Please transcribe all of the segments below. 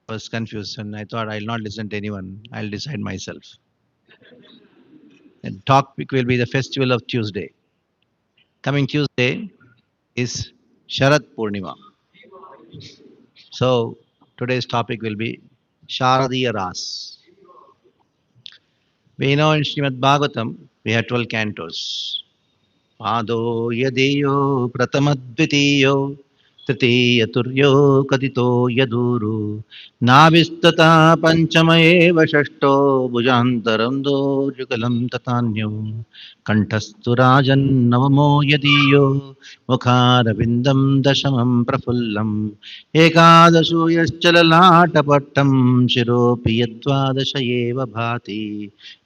I was confused and I thought I'll not listen to anyone. I'll decide myself. And topic will be the festival of Tuesday. Coming Tuesday is Sharat Purnima. So today's topic will be Sharadiya Ras. We know in Srimad Bhagavatam we have 12 cantos. Pado yadeyo pratamadvitiyo तृतीयतुर्यो कथितो यदूरु नाभिस्तथा पञ्चमयेव षष्ठो भुजान्तरं दोर्जुगलं तथान्यो कण्ठस्तु राजन्नवमो यदीयो मुखारविन्दं दशमं प्रफुल्लम् एकादशो यश्चललाटपट्टं शिरोऽपि यद्वादश एव भाति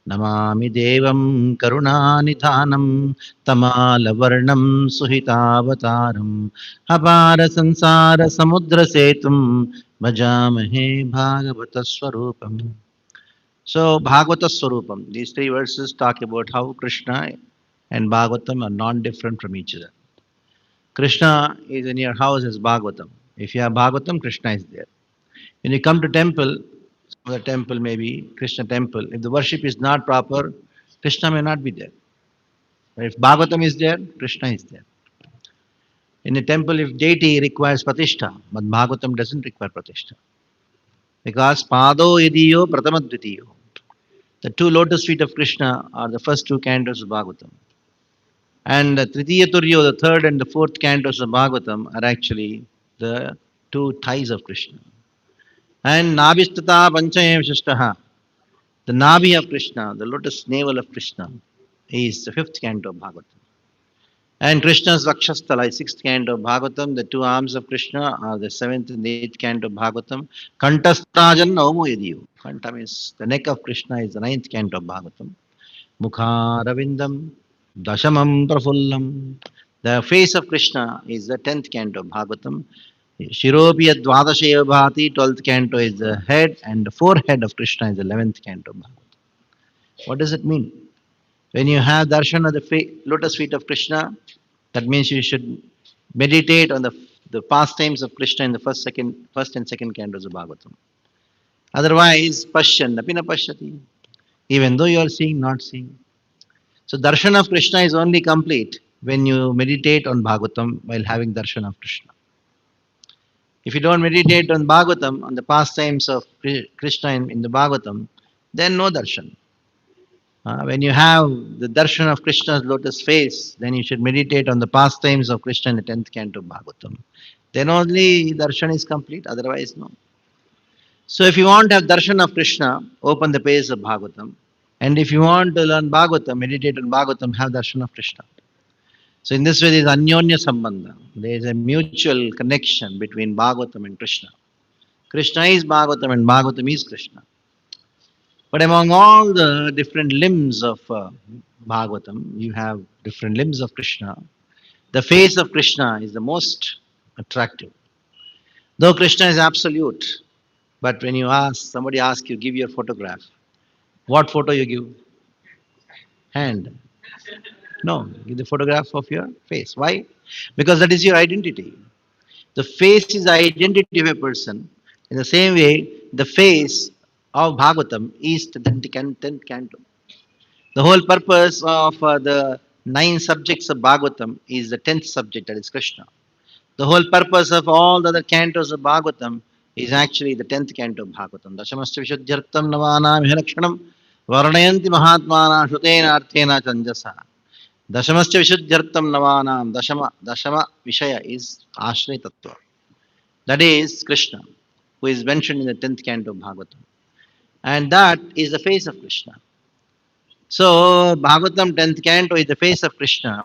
नमामि देवं करुणानिधानं तमालवर्णं सुहितावतारम् अपार संसार समुद्र सेतुं भजामहे भागवत स्वरूपम. So Bhagavata Swarupam, these three verses talk about how Krishna and Bhagavatam are non-different from each other. Krishna is in your house as Bhagavatam. If you have Bhagavatam, Krishna is there. When you come to temple, the temple may be Krishna temple. If the worship is not proper, Krishna may not be there. But if Bhagavatam is there, Krishna is there. In a temple, if deity requires pratishtha, but Bhagavatam doesn't require pratishtha. Because Pado Yadiyo Pratamadvitiyo. The two lotus feet of Krishna are the first two cantos of Bhagavatam. And the Tritiya Turyo, the third and the fourth cantos of Bhagavatam, are actually the two thighs of Krishna. And Nabhistata Panchayam Shashtaha, the Nabi of Krishna, the lotus navel of Krishna, is the fifth canto of Bhagavatam. And Krishna's Vakshasthala, sixth canto of Bhagavatam. The two arms of Krishna are the seventh and eighth canto of Bhagavatam. Kantastrajan Navamo Yadiyu. Kanta means the neck of Krishna is the ninth canto of Bhagavatam. Mukharavindam Dashamam Prafullam. The face of Krishna is the tenth canto of Bhagavatam. Shiropi Dvadashaya Bhati, 12th canto is the head, and the forehead of Krishna is the 11th canto of Bhagavatam. What does it mean? When you have darshan of the lotus feet of Krishna, that means you should meditate on the pastimes of Krishna in the first and second cantos of Bhagavatam. Otherwise, pashyan, napina pashyati. Even though you are seeing, not seeing. So darshan of Krishna is only complete when you meditate on Bhagavatam while having darshan of Krishna. If you don't meditate on Bhagavatam, on the pastimes of Krishna in the Bhagavatam, then no darshan. When you have the darshan of Krishna's lotus face, then you should meditate on the pastimes of Krishna in the 10th canto of Bhagavatam. Then only darshan is complete, otherwise no. So if you want to have darshan of Krishna, open the page of Bhagavatam. And if you want to learn Bhagavatam, meditate on Bhagavatam, have darshan of Krishna. So in this way, there is anyonya sambandha. There is a mutual connection between Bhagavatam and Krishna. Krishna is Bhagavatam and Bhagavatam is Krishna. But among all the different limbs of Bhagavatam, you have different limbs of Krishna. The face of Krishna is the most attractive. Though Krishna is absolute, but when somebody asks you, give your photograph, what photo you give? Hand. No, give the photograph of your face. Why? Because that is your identity. The face is the identity of a person. In the same way, the face of Bhagavatam is the 10th canto. The whole purpose of the 9 subjects of Bhagavatam is the 10th subject, that is Krishna. The whole purpose of all the other cantos of Bhagavatam is actually the 10th canto of Bhagavatam. Dashamasya Vishuddhyartam Navanam Hirakshanam Varnayanti Mahatmana Shutena Arthena Chanjasa. Dashamasya Vishuddhyartam Navanam Dashama Vishaya is Ashray Tattva. That is Krishna, who is mentioned in the 10th canto of Bhagavatam. And that is the face of Krishna. So Bhagavatam 10th canto is the face of Krishna.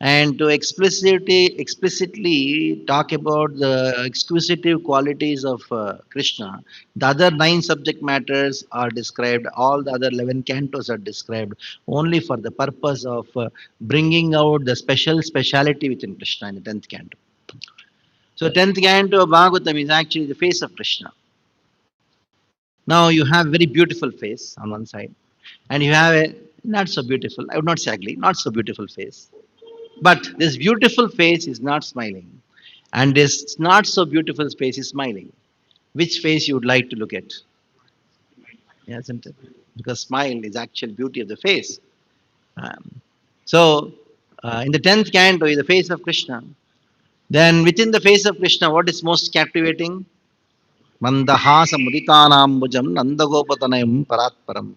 And to explicitly talk about the exquisitive qualities of Krishna, the other 9 subject matters are described, all the other 11 cantos are described only for the purpose of bringing out the speciality within Krishna in the 10th canto. So 10th canto of Bhagavatam is actually the face of Krishna. Now you have very beautiful face on one side, and you have a not so beautiful, I would not say ugly, not so beautiful face. But this beautiful face is not smiling, and this not so beautiful face is smiling. Which face you would like to look at? Yeah, isn't it? Because smile is actual beauty of the face. Um, so, in the 10th canto is the face of Krishna. Then within the face of Krishna, what is most captivating? Mandahasa muditanambujam nandagopatanayam paratparam.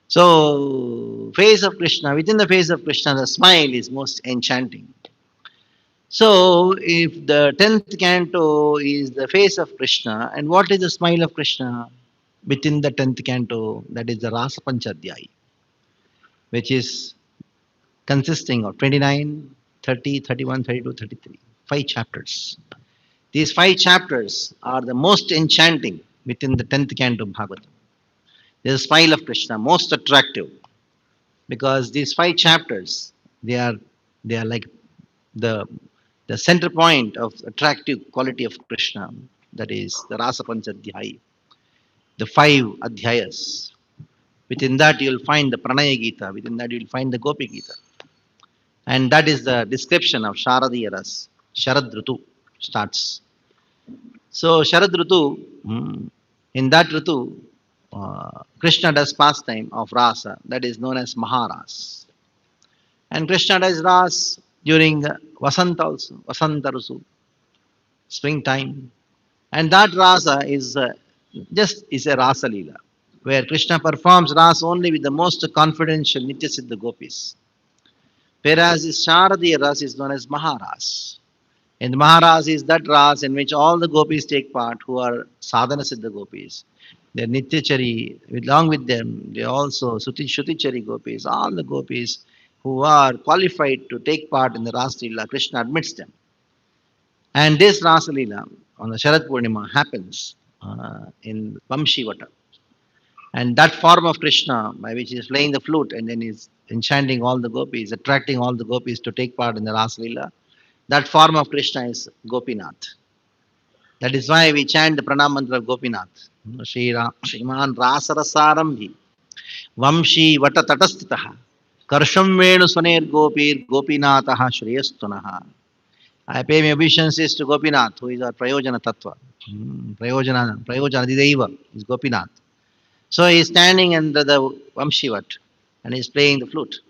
So, face of Krishna, within the face of Krishna, the smile is most enchanting. So, if the 10th canto is the face of Krishna, and what is the smile of Krishna within the 10th canto? That is the Rasa Panchadhyay, which is consisting of 29, 30, 31, 32, 33, 5 chapters. These 5 chapters are the most enchanting within the 10th canto of Bhagavatam. The smile of Krishna, most attractive, because these 5 chapters, they are they are like the the center point of attractive quality of Krishna, that is the Rasa Panchadhyay, the 5 adhyayas. Within that you will find the Pranaya Gita, within that you will find the Gopi Gita. And that is the description of Sharadiya Ras. Sharad Ritu starts. So Sharad Ritu, in that Ritu, Krishna does pastime of Rasa, that is known as Maharas. And Krishna does Ras during Vasanta also, Vasanta Rusu, springtime. And that rasa is just is a rasa leela, where Krishna performs rasa only with the most confidential Nitya Siddha gopis. Whereas this Sharadiya ras is known as Maharas. And Maharas is that ras in which all the gopis take part who are sadhana siddha gopis. They're Nityachari, along with them, they also Shutichari gopis, all the gopis who are qualified to take part in the Rasa Leela, Krishna admits them. And this Rasa Leela on the Sharad Purnima happens in Vamshivata. And that form of Krishna, by which he is playing the flute and then is enchanting all the gopis, attracting all the gopis to take part in the Rasa Leela, that form of Krishna is Gopinath. That is why we chant the pranam mantra of Gopinath. Shriman Rasarasaramhi Vamshi Vata Tatastitaha Karsham Venu Swaner Gopir Gopinataha Shreyastunaha. I pay my obeisances to Gopinath, who is our Prayojana Tattva. Prayojana Adideva is Gopinath. So he is standing under the Vamshivat and he is playing the flute.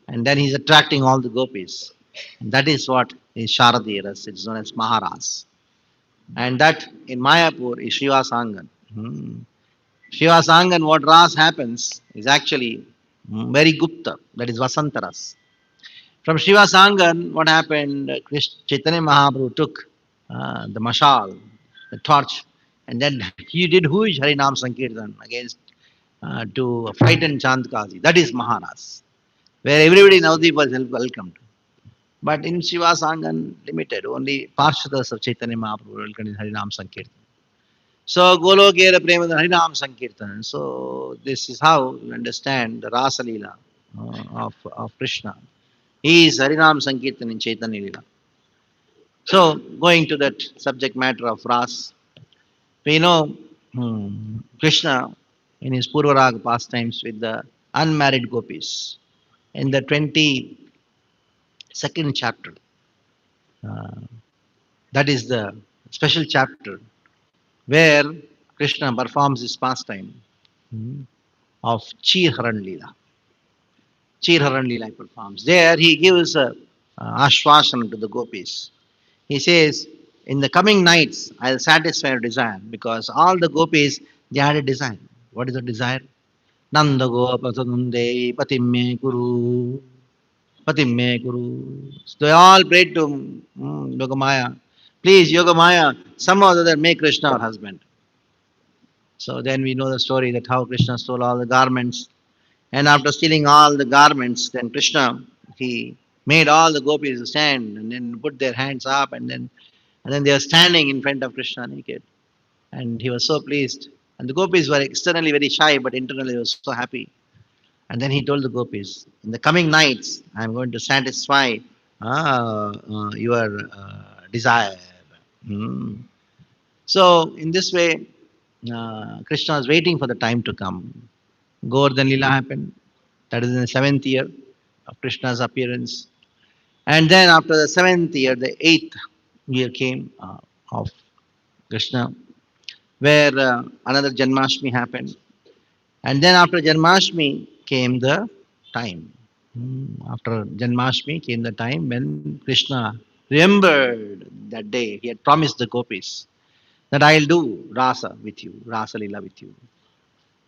And then he is attracting all the gopis. And that is what is Sharadiya Ras. It is known as Maharas. And that in Mayapur is Shiva Sangan. Shiva Sangan, what Ras happens is actually very Gupta, that is Vasantaras. From Shiva Sangan, what happened? Chaitanya Mahaprabhu took the mashal, the torch, and then he did huge Harinam Sankirtan against to frighten Chandkazi. That is Maharas, where everybody in Navadvip was welcomed. But in Shiva Sangan, limited, only Parshadas of Chaitanya Mahaprabhu welcomed in Harinam Sankirtan. So Golokera Prema Harinam Sankirtan. So this is how you understand the Rasa Leela of Krishna. He is Harinam Sankirtan in Chaitanya Leela. So, going to that subject matter of Ras, we know Krishna in his Purvaraga pastimes with the unmarried gopis. In the 22nd chapter, uh, that is the special chapter where Krishna performs his pastime of Chir Haran Leela. Chir Haran Leela he performs. There he gives a ashwasan to the gopis. He says, in the coming nights, I'll satisfy your desire because all the gopis, they had a desire. What is the desire? Nanda Gopasanunde Patimme Guru. Patimme Guru. So they all prayed to Yogamaya. Please, Yogamaya, somehow or other make Krishna our husband. So then we know the story that how Krishna stole all the garments. And after stealing all the garments, then Krishna, he made all the gopis stand and then put their hands up and then they were standing in front of Krishna naked. And he was so pleased. And the gopis were externally very shy, but internally they were so happy. And then he told the gopis, in the coming nights, I'm going to satisfy your desire. Hmm. So, in this way, Krishna was waiting for the time to come. Govardhan Lila happened. That is in the seventh year of Krishna's appearance. And then after the seventh year, the eighth year came of Krishna, where another Janmashtami happened. And then after Janmashtami came the time. After Janmashtami came the time when Krishna remembered that day. He had promised the gopis that I'll do Rasa with you, Rasa Lila with you.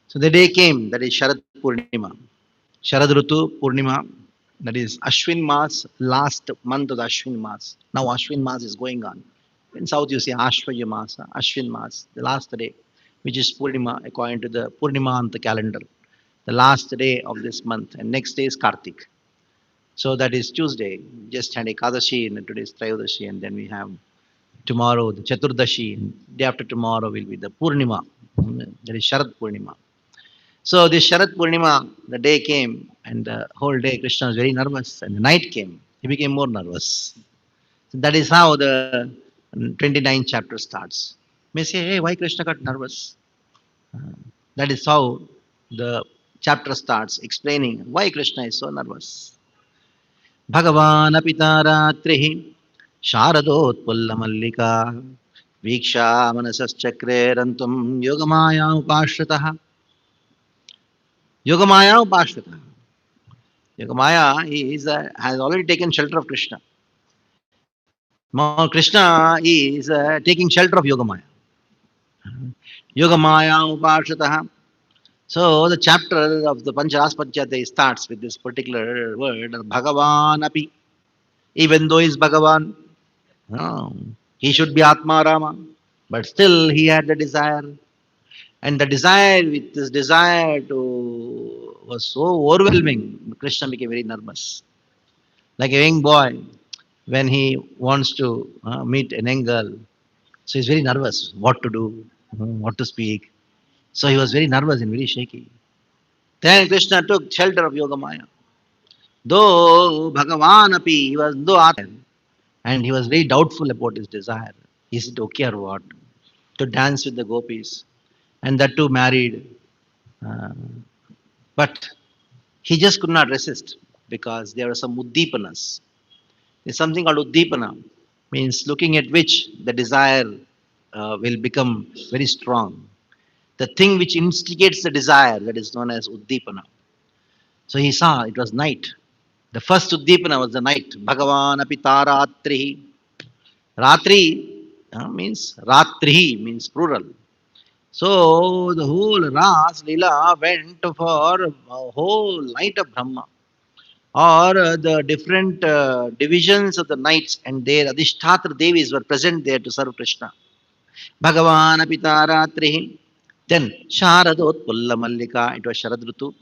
So the day came, that is Sharad Purnima. Sharad Rutu Purnima, that is Ashwin Mas, last month of the Ashwin Mas. Now Ashwin Mas is going on. In South you say Ashwaya Masa, Ashwin Mas, the last day, which is Purnima according to the Purnima on the calendar. The last day of this month, and next day is Kartik. So that is Tuesday. Just had Ekadashi, and today is Trayodasi, and then we have tomorrow the Chaturdashi. Day after tomorrow will be the Purnima. That is Sharad Purnima. So this Sharad Purnima, the day came, and the whole day Krishna was very nervous, and the night came. He became more nervous. So that is how the 29th chapter starts. You may say, hey, why Krishna got nervous? That is how the chapter starts explaining why Krishna is so nervous. Bhagavan apitaratrihi sharadotpulla mallika viksha manasaschakre rantum yogamaya upashrataha. Yogamaya upashrataha. Yogamaya has already taken shelter of Krishna. Now Krishna is taking shelter of Yogamaya. Yogamaya upashrataha. So the chapter of the Pancharaspachyatai starts with this particular word, Bhagavan api. Even though he is Bhagavan, no, he should be Atma Rama, but still he had the desire. And the desire, with this desire to, was so overwhelming, Krishna became very nervous. Like a young boy, when he wants to meet an young girl, so he's very nervous what to do, what to speak. So he was very nervous and very shaky. Then Krishna took shelter of Yogamaya. Though Bhagavan api, he was though Atma, and he was very doubtful about his desire. Is it okay or what? To dance with the gopis, and that too married. Uh, but he just could not resist because there were some uddipanas. There's something called uddipana, means looking at which the desire will become very strong. The thing which instigates the desire, that is known as uddipana. So he saw it was night. The first uddipana was the night. Bhagavan api taratrihi. Ratri means Ratrihi means plural. So the whole Ras Lila went for a whole night of Brahma, or the different divisions of the nights, and their Adhishtatra Devis were present there to serve Krishna. Bhagavan Apitaratrihi. Then Sharadot Pulla Mallika, it was Sharad Rutu.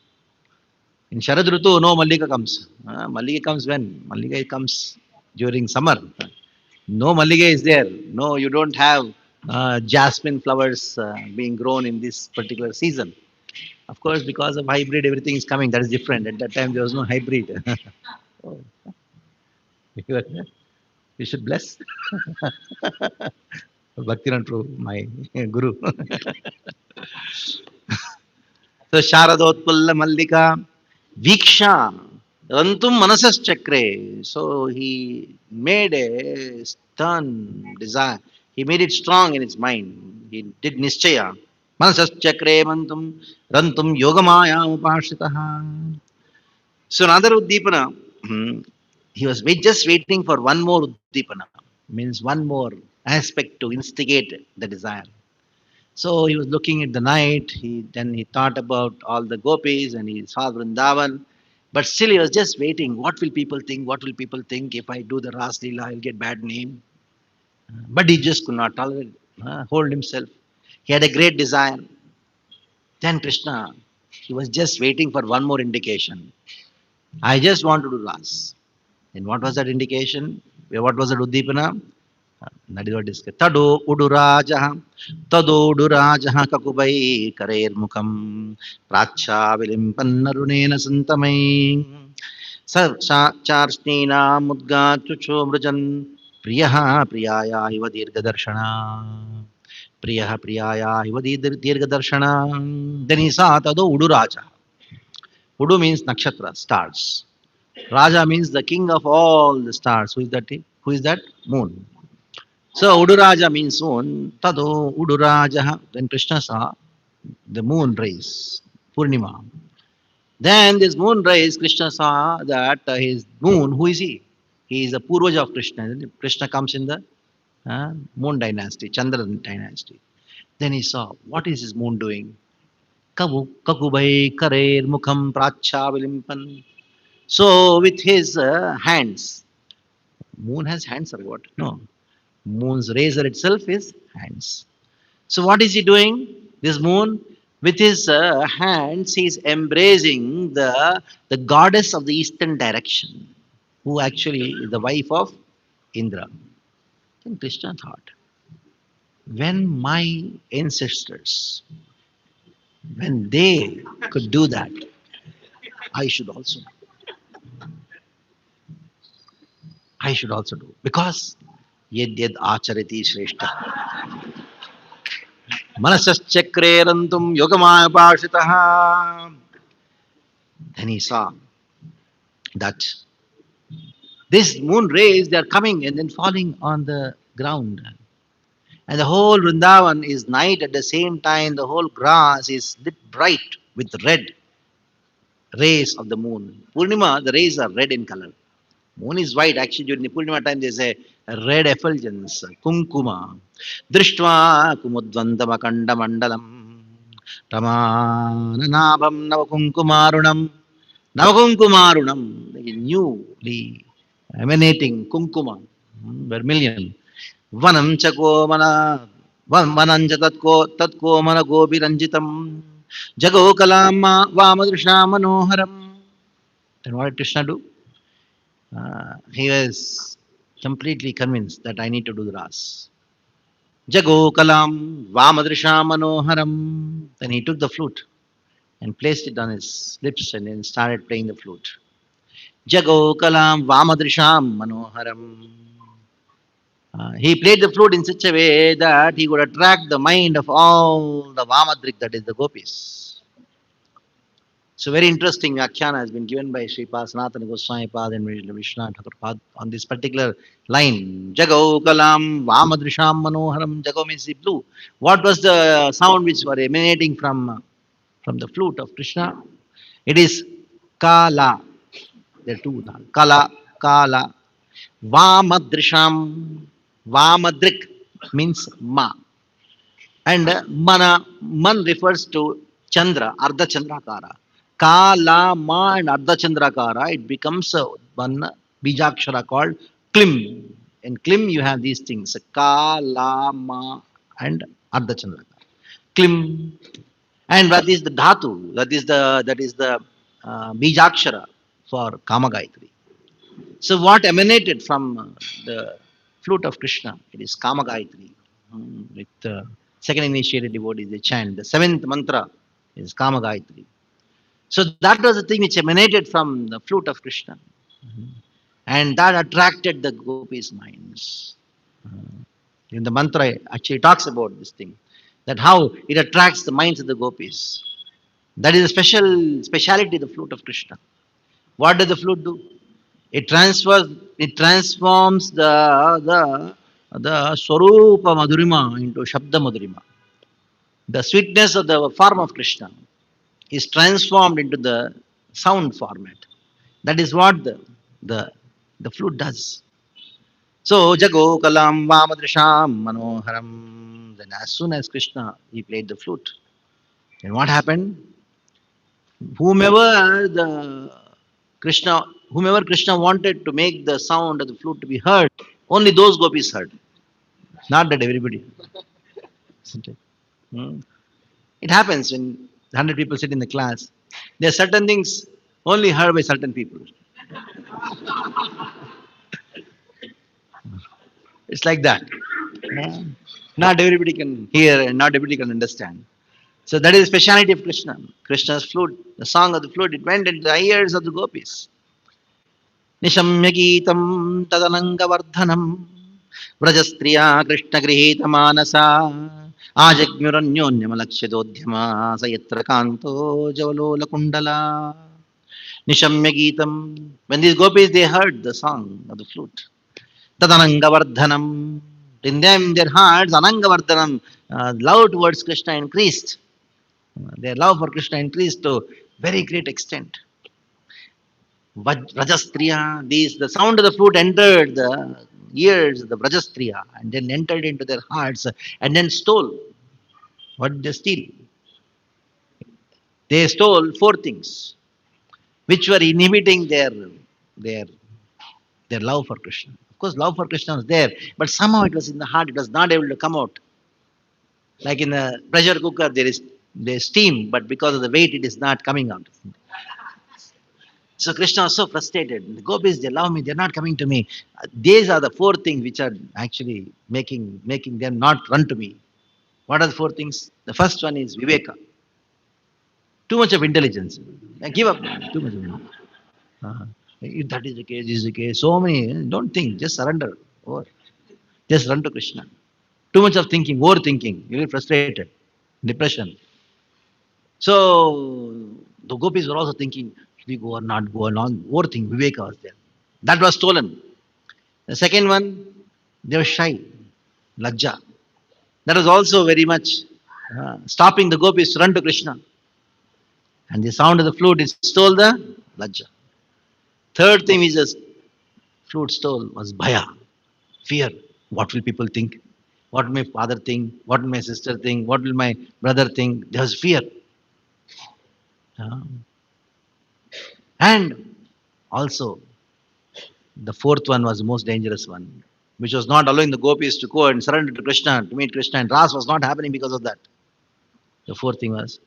In Sharad Rutu, no Mallika comes. Mallika comes when? Mallika comes during summer. No Mallika is there. No, you don't have jasmine flowers being grown in this particular season. Of course, because of hybrid, everything is coming. That is different. At that time, there was no hybrid. Oh, you should bless Bhakti my guru. So Sharadotpulla Mallika Viksha Rantum Manasas Chakre. So he made a stern desire. He made it strong in his mind. He did Nischaya. Manasas Chakre Mantum Rantum Yogamaya Upashitaha. So another Uddipana, he was just waiting for one more Uddipana. Means one more. aspect to instigate the desire. So he was looking at the night. Then he thought about all the gopis and he saw Vrindavan. But still he was just waiting. What will people think? What will people think if I do the Ras Leela? I'll get bad name. But he just could not tolerate, hold himself. He had a great desire. Then Krishna, he was just waiting for one more indication. I just want to do Ras. And what was that indication? What was that Uddipana? That is what is Tado Udurajaha. Tado Udurajaha Kakubai Karer Mukam Pracha Vilimpanarunena Santamai Charsnina Mudga Chucho Mrujan Priyaha Priyaya Iva Dirga Darshana. Priyaha Priyaya Iva Dirga Darshana. Then he saw Tado Uduraja. Udu means nakshatra, stars. Raja means the king of all the stars. Who is that? Who is that? Moon. So Uduraja means moon. Tado Uduraja. Then Krishna saw the moon rays, Purnima. Then this moon rays, Krishna saw that his moon, who is he? He is the Purvaja of Krishna. Krishna comes in the moon dynasty, Chandra dynasty. Then he saw, what is his moon doing? Kakubai karer mukham pracha vilimpan. So with his hands, moon has hands or what? No. Moon's razor itself is hands. So what is he doing? This moon, with his hands, he is embracing the goddess of the eastern direction, who actually is the wife of Indra. Then Krishna thought, when my ancestors, when they could do that, I should also. I should also do. Because yed yed acharati shrestha. Manasachakrerantum yogamaya pashitaha. Then he saw that these moon rays, they are coming and then falling on the ground. And the whole Vrindavan is night at the same time, the whole grass is lit bright with red rays of the moon. Purnima, the rays are red in color. Moon is white. Actually, during the Purnima time, there's a red effulgence, kunkuma. Drishtva kumudvandam mandalam. Ramananabham navakunkumarunam. Navakunkumarunam. Newly emanating kunkuma, vermilion. Vanam chako mana vananja tatko mana gopi ranjitam. Jago kalama vamadrisha manoharam. Then what did Krishna do? He was completely convinced that I need to do the Ras. Jago kalam vamadrisha manoharam. Then he took the flute and placed it on his lips and then started playing the flute. Jago kalam vamadrisham manoharam. He played the flute in such a way that he could attract the mind of all the Vamadrik, that is the gopis. So very interesting Akhyana has been given by Sri Sanatana Goswami Pad and Vishnu Thakur Pad on this particular line. Jago kalam vamadrisham manoharam. Jago means the blue. What was the sound which were emanating from the flute of Krishna? It is kala. There are two. Kala, kala. Vamadrisham. Vamadrik means ma. And man refers to Chandra, Ardha Chandrakara. Kala, ma and Ardha Chandrakara, it becomes one Bijakshara called Klim. In Klim you have these things, Kala, ma and Ardha Chandrakara. Klim. And what is the Dhatu? That is the Bijakshara for Kama Gayatri. So what emanated from the flute of Krishna? It is Kama Gayatri. With second initiated devotees, they chant. The seventh mantra is Kama Gayatri. So that was the thing which emanated from the flute of Krishna. And that attracted the gopis' minds. In the mantra actually talks about this thing. That how it attracts the minds of the gopis. That is a speciality of the flute of Krishna. What does the flute do? It transforms the Swarupa Madhurima into Shabda Madhurima. The sweetness of the form of Krishna is transformed into the sound format. That is what the flute does. So Jagokalam Vamadrisham Manoharam. Then as soon as Krishna he played the flute, then what happened? Whomever the Krishna, whomever Krishna wanted to make the sound of the flute to be heard, only those gopis heard, not that everybody. Isn't it? Hmm. It happens when 100 people sit in the class. There are certain things only heard by certain people. It's like that. Yeah. Not everybody can hear and not everybody can understand. So that is the speciality of Krishna. Krishna's flute, the song of the flute, it went into the ears of the gopis. Nishamya Geetam Tadanangavardhanam Vrajastriya Krishna Grihita Manasa Ajagmuranyonyamalakshyadodhyama Sayatra Kanto Javalola Kundala Nishamya Geetam. When these gopis they heard the song of the flute, Tadanangavardhanam, in them their hearts, Anangavardhanam, love towards Krishna increased. Their love for Krishna increased to very great extent. Vrajastriya, these the sound of the flute entered the ears of the Vrajastriya and then entered into their hearts and then stole. What did they steal? They stole four things which were inhibiting their their love for Krishna. Of course, love for Krishna was there, but somehow it was in the heart, it was not able to come out. Like in a pressure cooker, there is steam, but because of the weight, it is not coming out. So Krishna was so frustrated. The gopis, they love me, they're not coming to me. These are the four things which are actually making them not run to me. What are the four things? The first one is viveka. Too much of intelligence. Give up. Too much of intelligence. If that is the case, this is the case. So many. Don't think. Just surrender. Or just run to Krishna. Too much of thinking, overthinking. You will be frustrated. Depression. So the gopis were also thinking, should we go or not go or not? Overthinking. Viveka was there. That was stolen. The second one, they were shy. Lajja. That was also very much stopping the gopis to run to Krishna. And the sound of the flute, it stole the lajja. Third thing is the flute stole was bhaya, fear. What will people think? What will my father think? What will my sister think? What will my brother think? There was fear. Uh, and also, the fourth one was the most dangerous one, which was not allowing the gopis to go and surrender to Krishna, to meet Krishna. And Ras was not happening because of that. The fourth thing was,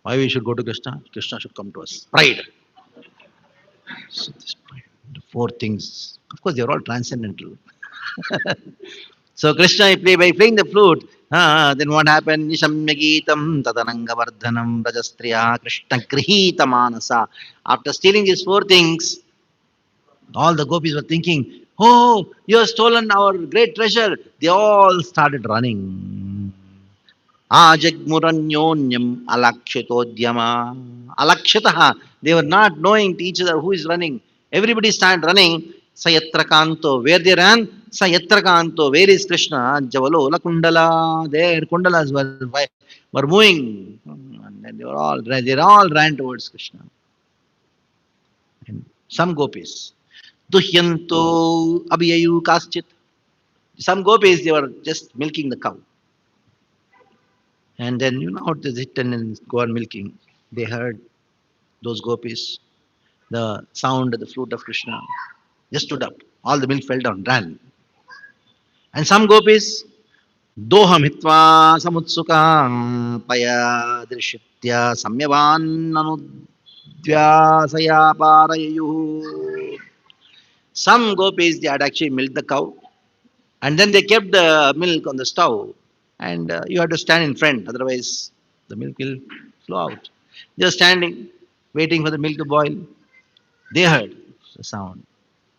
why we should go to Krishna? Krishna should come to us. Pride. So this pride. The four things, of course, they are all transcendental. So Krishna, by playing the flute, then what happened? Nishamya Geetam Tadanangavardhanam Rajastriya Krishna Grihita Manasa. After stealing these four things, all the gopis were thinking, oh, you have stolen our great treasure. They all started running. Ajagmuranyonyam alakshitodhyama. Alakshitaha. They were not knowing to each other who is running. Everybody started running. Sayatra Kanto. Where they ran? Sayatra Kanto. Where is Krishna? Javalola Kundala. Their kundalas were moving. And then they all ran towards Krishna. And some gopis. Duhyanto abhiyayu kaschit. Some gopis, they were just milking the cow. And then you know how to sit and go on milking. They heard those gopis, the sound of the flute of Krishna, just stood up. All the milk fell down, ran. And some gopis, doham hitva samutsuka paya drishitya samyavan anudvyasaya parayayu. Some gopis, they had actually milked the cow and then they kept the milk on the stove and you have to stand in front, otherwise the milk will flow out. They were standing, waiting for the milk to boil. They heard the sound,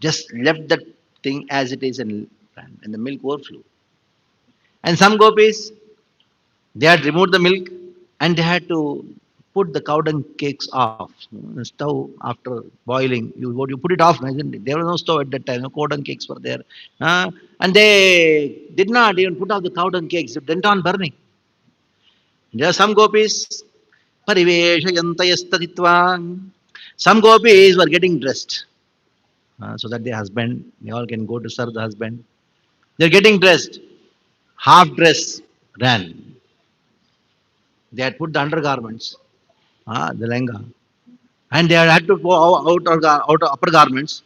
just left that thing as it is and the milk overflew. And some gopis, they had removed the milk and they had to put the cow dung cakes off. The stove after boiling, you put it off, isn't it? There was no stove at that time. No cow dung cakes were there, and they did not even put off the cow dung cakes. It went on burning. There are some gopis, pariveshayantayastaditva. Some gopis were getting dressed. so that their husband, they all can go to serve the husband. They're getting dressed, half dress, ran. They had put the undergarments, the lenga, and they had to go out of upper garments.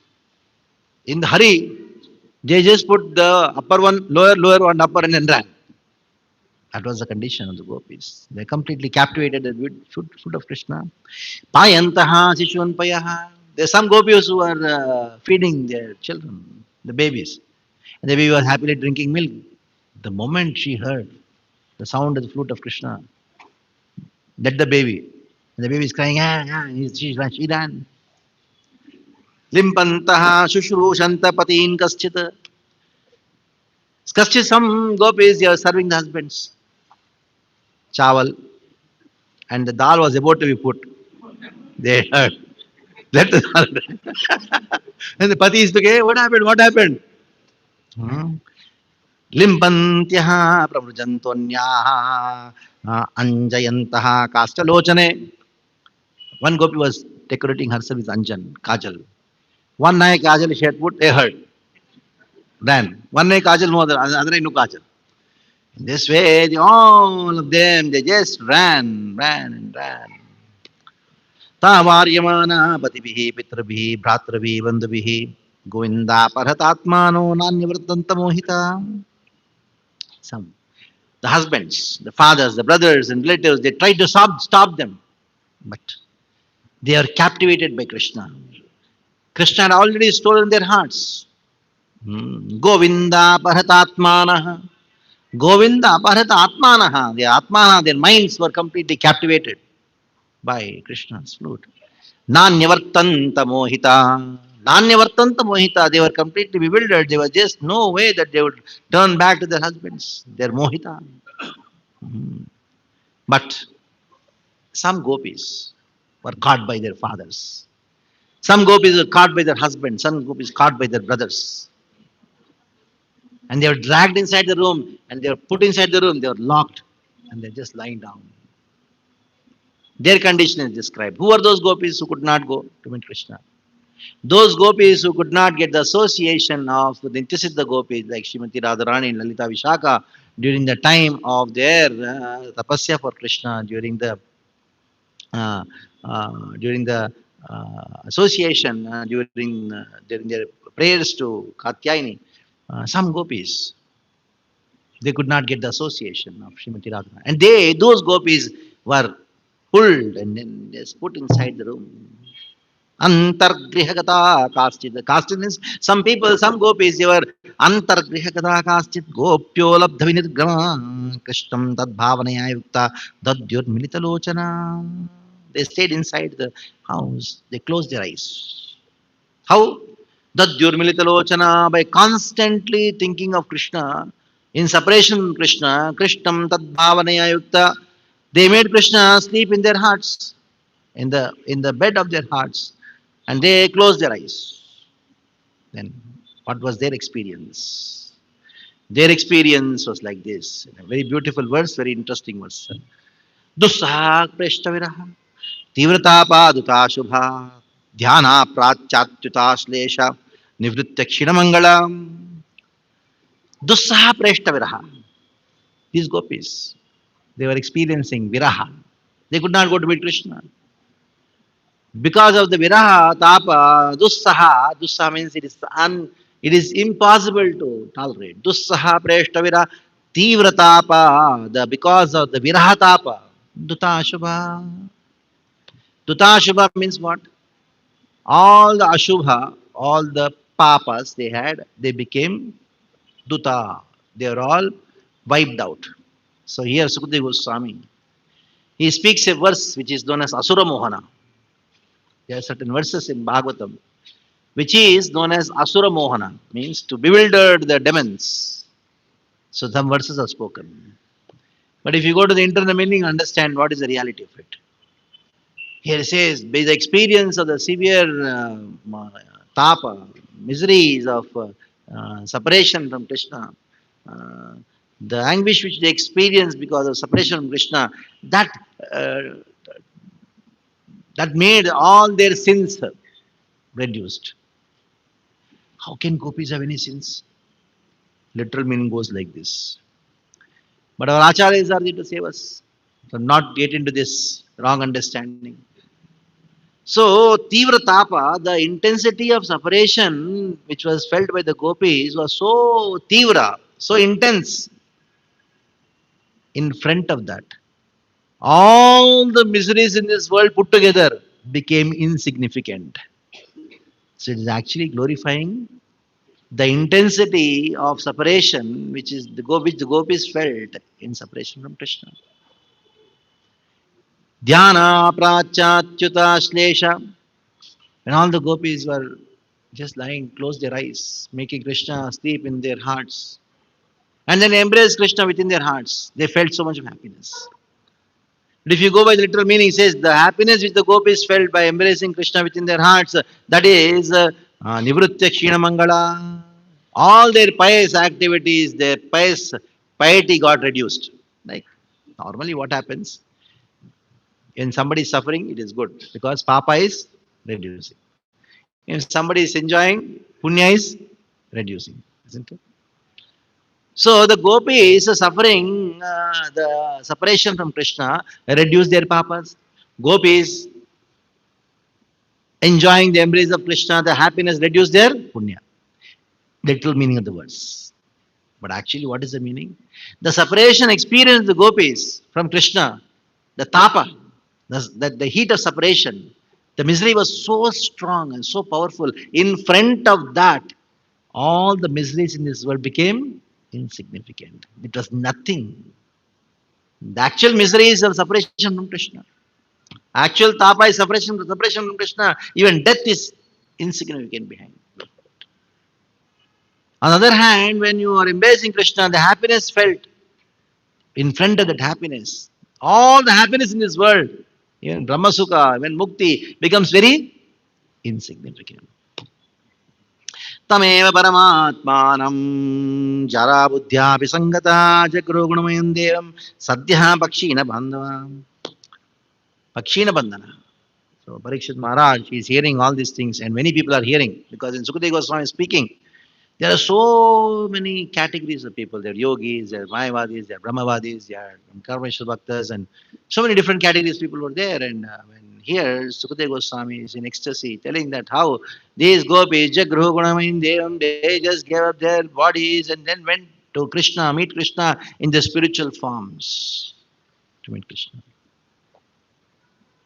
In the hurry, they just put the upper one, lower one, upper, and then ran. That was the condition of the gopis. They completely captivated the foot of Krishna. Payantaha Sishunpayaha. There are some gopis who are feeding their children, the babies. And the baby was happily drinking milk. The moment she heard the sound of the flute of Krishna, let the baby. And the baby is crying, she ran. Limpantaha Shushrooshanta Patin Kaschita. Kaschit, some gopis, they are serving the husbands. Chawal. And the dal was about to be put. They heard. Let the dal. And the pati is like, hey, what happened? What happened? Hmm. Limpantyah pravrujantonyaha anjayantaha kastalochane. One gopi was decorating herself with anjan, kajal. One night kajal she had put, they heard, ran. One night kajal no other night no kajal. In this way, all of them, they just ran and ran. Tavaryamana patibihi pitrabihi bhratrabihi bandhabihi govinda parhatatmano nanyavratanta mohita. Some. The husbands, the fathers, the brothers and relatives, they try to stop them. But they are captivated by Krishna. Krishna had already stolen their hearts. Govinda Paratatmanaha. Govinda Paratatmanaha. Their Atmana, their minds were completely captivated by Krishna's flute. Nanyavartanta Mohita. Nanyavartanta Mohita. They were completely bewildered. There was just no way that they would turn back to their husbands. Their Mohita. But some gopis were caught by their fathers. Some gopis were caught by their husbands. Some gopis caught by their brothers. And they were dragged inside the room and they were put inside the room. They were locked and they're just lying down. Their condition is described. Who are those gopis who could not go to meet Krishna? Those gopis who could not get the association of the Nityasiddha gopis like Srimati Radharani and Lalita Vishaka during the time of their tapasya for Krishna, uh, during the association, during their prayers to Katyayani, some gopis, they could not get the association of Srimati Radharani. And those gopis were pulled and then just put inside the room. Antargrihagata kaschit. Kaschit means some people, some gopis, they were antargrihagata kaschit gopyo labdha vinirgrama krishtam tad bhavanaya yukta dadyur militalochana. They stayed inside the house. They closed their eyes. How? Dadyur militalochana, by constantly thinking of Krishna, in separation from Krishna, krishtam tad bhavanaya yukta. They made Krishna sleep in their hearts, in the bed of their hearts, and they closed their eyes. Then what was their experience? Their experience was like this. A very beautiful verse, very interesting verse. Dussaha preshta Tivrata duta shubha dhyana prachatyuta shlesha nivritya kshinamangala dussaha preshta viraha. These gopis, they were experiencing viraha. They could not go to meet Krishna. Because of the viraha, tapa, dussaha means it is impossible to tolerate. Dussaha preshtavira, tivra tapa, because of the viraha tapa, duta ashubha. Duta ashubha means what? All the ashubha, all the papas they had, they became duta. They are all wiped out. So here Sukadeva Goswami, he speaks a verse which is known as Asura Mohana. There are certain verses in Bhagavatam which is known as Asura Mohana, means to bewilder the demons. So some verses are spoken. But if you go to the internal meaning, understand what is the reality of it. Here it says, by the experience of the severe tapa, miseries of separation from Krishna, uh, the anguish which they experience because of separation from Krishna, that uh, that made all their sins reduced. How can gopis have any sins? Literal meaning goes like this. But our acharyas are there to save us from not get into this wrong understanding. So, Tivra Tapa, the intensity of separation which was felt by the gopis was so Tivra, so intense. In front of that, all the miseries in this world put together became insignificant. So, it is actually glorifying the intensity of separation which the gopis felt in separation from Krishna. Dhyana prachyuta shlesha. When all the gopis were just lying, closed their eyes, making Krishna sleep in their hearts, and then embraced Krishna within their hearts, they felt so much of happiness. But if you go by the literal meaning, it says the happiness which the gopis felt by embracing Krishna within their hearts, that is Nivritya Kshina Mangala. All their pious activities, their pious piety got reduced. Like normally, what happens when somebody is suffering, it is good because Papa is reducing. If somebody is enjoying, Punya is reducing, isn't it? So the gopis suffering the separation from Krishna reduce their papas. Gopis enjoying the embrace of Krishna, the happiness reduce their punya. Literal meaning of the words. But actually, what is the meaning? The separation experience the gopis from Krishna, the tapa, the heat of separation, the misery was so strong and so powerful. In front of that, all the miseries in this world became insignificant. It was nothing. The actual misery is of separation from Krishna. Actual tapa is separation from Krishna. Even death is insignificant behind. On the other hand, when you are embracing Krishna, the happiness felt in front of that happiness, all the happiness in this world, even Brahma Sukha, even Mukti, becomes very insignificant. तमेव परमात्मानं जरा बुद्ध्यापि संगता चक्रो गुणमयं देवं सद्यः पक्षीण बान्धवा Pakshina Bandhana. So Parikshit Maharaj is hearing all these things, and many people are hearing because in Sukadeva Goswami speaking, there are so many categories of people. There are yogis, there are Mayavadis, there are Brahmavadis, there are Karmeshwar Bhaktas, and so many different categories of people were there. And when here Sukadeva Goswami is in ecstasy, telling that how these gopis, Jagruh Gunamayin Devam, they just gave up their bodies and then went to Krishna, meet Krishna in the spiritual forms to meet Krishna.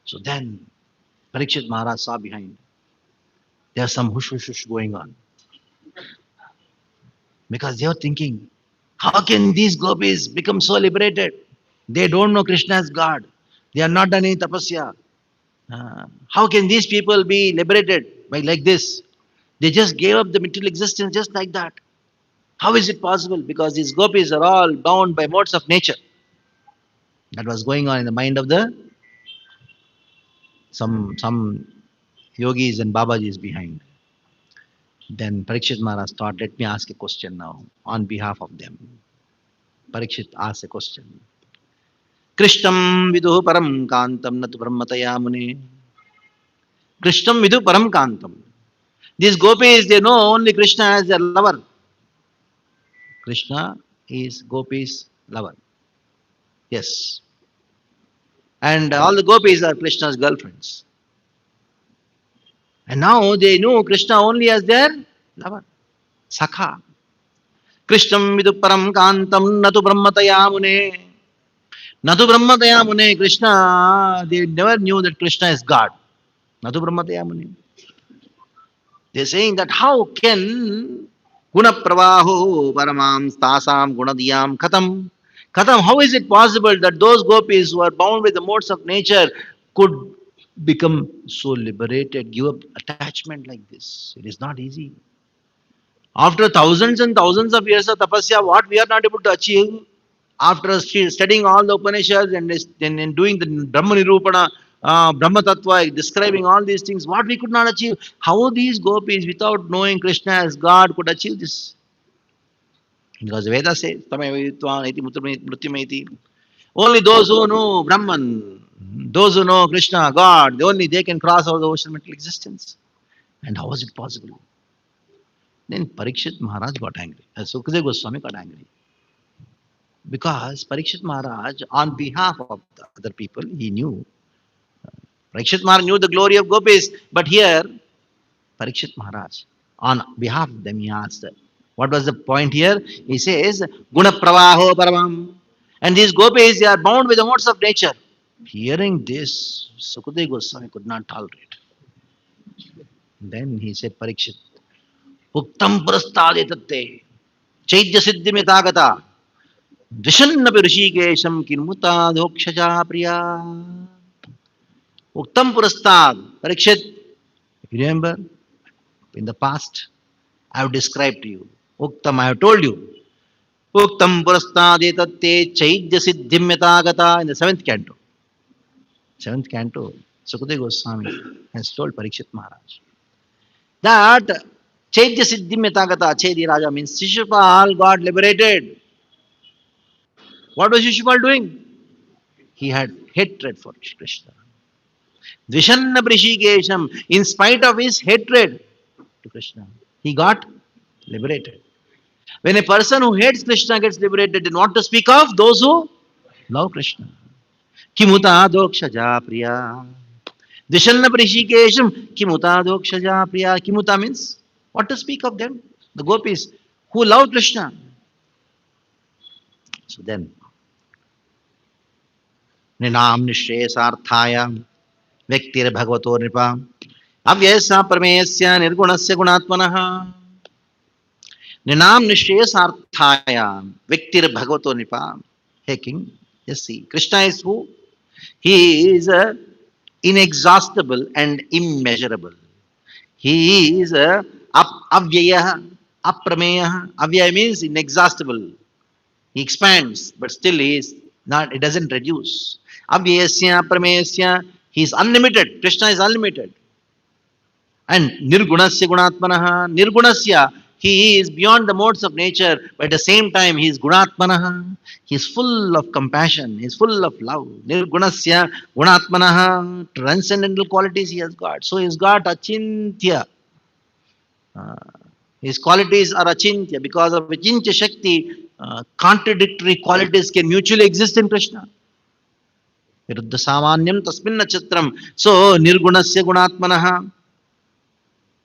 So then Parikshit Maharaj saw behind. There's some hush hush hush going on. Because they are thinking, how can these gopis become so liberated? They don't know Krishna as God. They are not done any tapasya. How can these people be liberated by like this? They just gave up the material existence just like that. How is it possible? Because these gopis are all bound by modes of nature. That was going on in the mind of the some yogis and babajis behind. Then Parikshit Maharaj thought, let me ask a question now on behalf of them. Parikshit asked a question. Krishnam viduh param kantam natu brahmataya mune. Krishnam viduh param kantam. These gopis, they know only Krishna as their lover. Krishna is gopis' lover. Yes. And all the gopis are Krishna's girlfriends. And now they know Krishna only as their lover. Sakha. Krishnam viduh param kantam natu brahmataya mune. Natu Brahmataya Mune, Krishna, they never knew that Krishna is God. Natu Brahmataya Mune. They're saying that how can Guna Pravaho Paramam Stasam Gunadiyam Khatam? Khatam, how is it possible that those gopis who are bound with the modes of nature could become so liberated, give up attachment like this? It is not easy. After thousands and thousands of years of tapasya, what we are not able to achieve, after studying all the Upanishads and doing the Brahma Nirupana, Brahma Tattva, describing all these things, what we could not achieve, how these gopis, without knowing Krishna as God, could achieve this? Because the Veda says, only those who know Brahman, those who know Krishna, God, only they can cross over the ocean of mental existence. And how is it possible? Then Parikshit Maharaj got angry. Sukadeva Goswami got angry. Because Parikshit Maharaj, on behalf of the other people, he knew. Parikshit Maharaj knew the glory of gopis. But here, Parikshit Maharaj, on behalf of them, he asked, what was the point here? He says, Guna Pravaho Paravam. And these gopis, they are bound with the modes of nature. Hearing this, Sukadeva Goswami could not tolerate. Then he said, Parikshit, Uktam Prastadetatte, Chaitya Siddhimitagata, Vishannapi Rishikesham Kinmuta Dokshaja Priya. Uktam Purastad, Parikshit, you remember, in the past, I have described to you. Uktam, I have told you. Uktam Purastadetatte, Chaitya Siddhimitagata, in the seventh canto. Seventh canto, Sukadeva Goswami has told Parikshit Maharaj that Chaitya Siddhi Metagata Chedi Raja means Shishupal got liberated. What was Shishupal doing? He had hatred for Krishna. Dvishanna Brishikesham, in spite of his hatred to Krishna, he got liberated. When a person who hates Krishna gets liberated, then what to speak of those who love Krishna? Kimuta dokshaja priya. Dishanna Prishikesham, Kimuta Dokshaja Priya. Kimuta means what to speak of them? The gopis who love Krishna. So then, Ninam Nishresarthaya, Vektir Bhagavato Nipa, Avyasa Parmesya Nirgunasya Gunatmanaha, Ninam Nishresarthaya, Vektir Bhagavato Nipa. Hey King, just see, Krishna is who? He is inexhaustible and immeasurable. He is avyaya, aprameya. Avyaya means inexhaustible. He expands, but still he is not, it doesn't reduce. Avyayasya, aprameyasya, he is unlimited. Krishna is unlimited. And nirgunasya gunatmanaha, nirgunasya, he is beyond the modes of nature, but at the same time he is gunatmanaha. He is full of compassion, he is full of love. Nirgunasya gunatmanaha, transcendental qualities he has got. So he has got achintya. Uh, his qualities are achintya. Because of achintya shakti, contradictory qualities can mutually exist in Krishna. Viruddha samanyam tasmin nachatram. So nirgunasya gunatmanaha.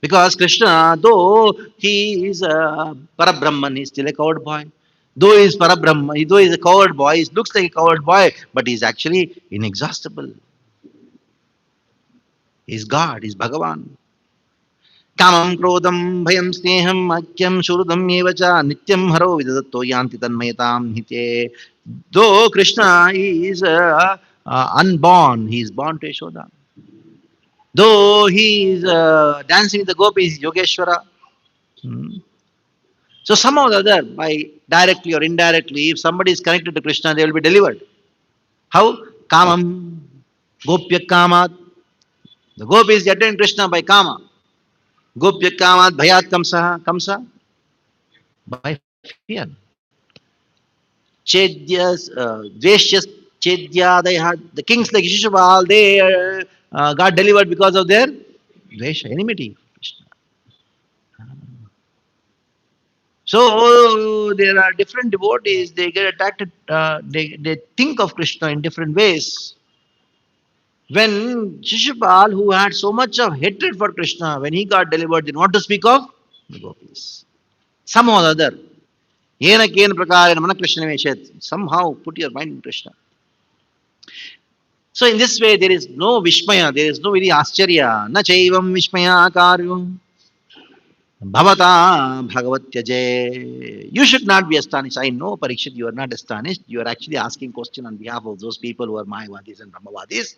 Because Krishna, though he is a Parabrahman, he is still a coward boy. Though he is Parabrahman, though he is a coward boy, he looks like a coward boy, but he is actually inexhaustible. He is God, he is Bhagavan. Kamam krodam bhayam sneham akyam shurudam evacha nityam haro vidadatto yanti tanmayatam hite. Though Krishna is unborn, he is born to Yashoda. Though he is dancing with the gopis, Yogeshwara. Hmm. So somehow or other, by directly or indirectly, if somebody is connected to Krishna, they will be delivered. How? Kamam, Gopya Kamat. The gopis attain Krishna by Kama. Gopya Kamat, Bhayat Kamsa. Kamsa? By fear. Chedyas, Dveshyas, Chedya, they had the kings like Shishupal, they got delivered because of their Dvesha, enmity. So there are different devotees, they get attracted, they think of Krishna in different ways. When Shishupal, who had so much of hatred for Krishna, when he got delivered, then what to speak of? The gopis. Somehow or other, Yena Kena Prakarena Mana Krishna Veshet, somehow put your mind in Krishna. So in this way, there is no Vishmaya, there is no very Ascharya, Na Chaivam Vishmaya Karyam. Bhavata Bhagavatyaje. You should not be astonished. I know, Parikshit, you are not astonished. You are actually asking question on behalf of those people who are Mayavadis and Brahmavadis.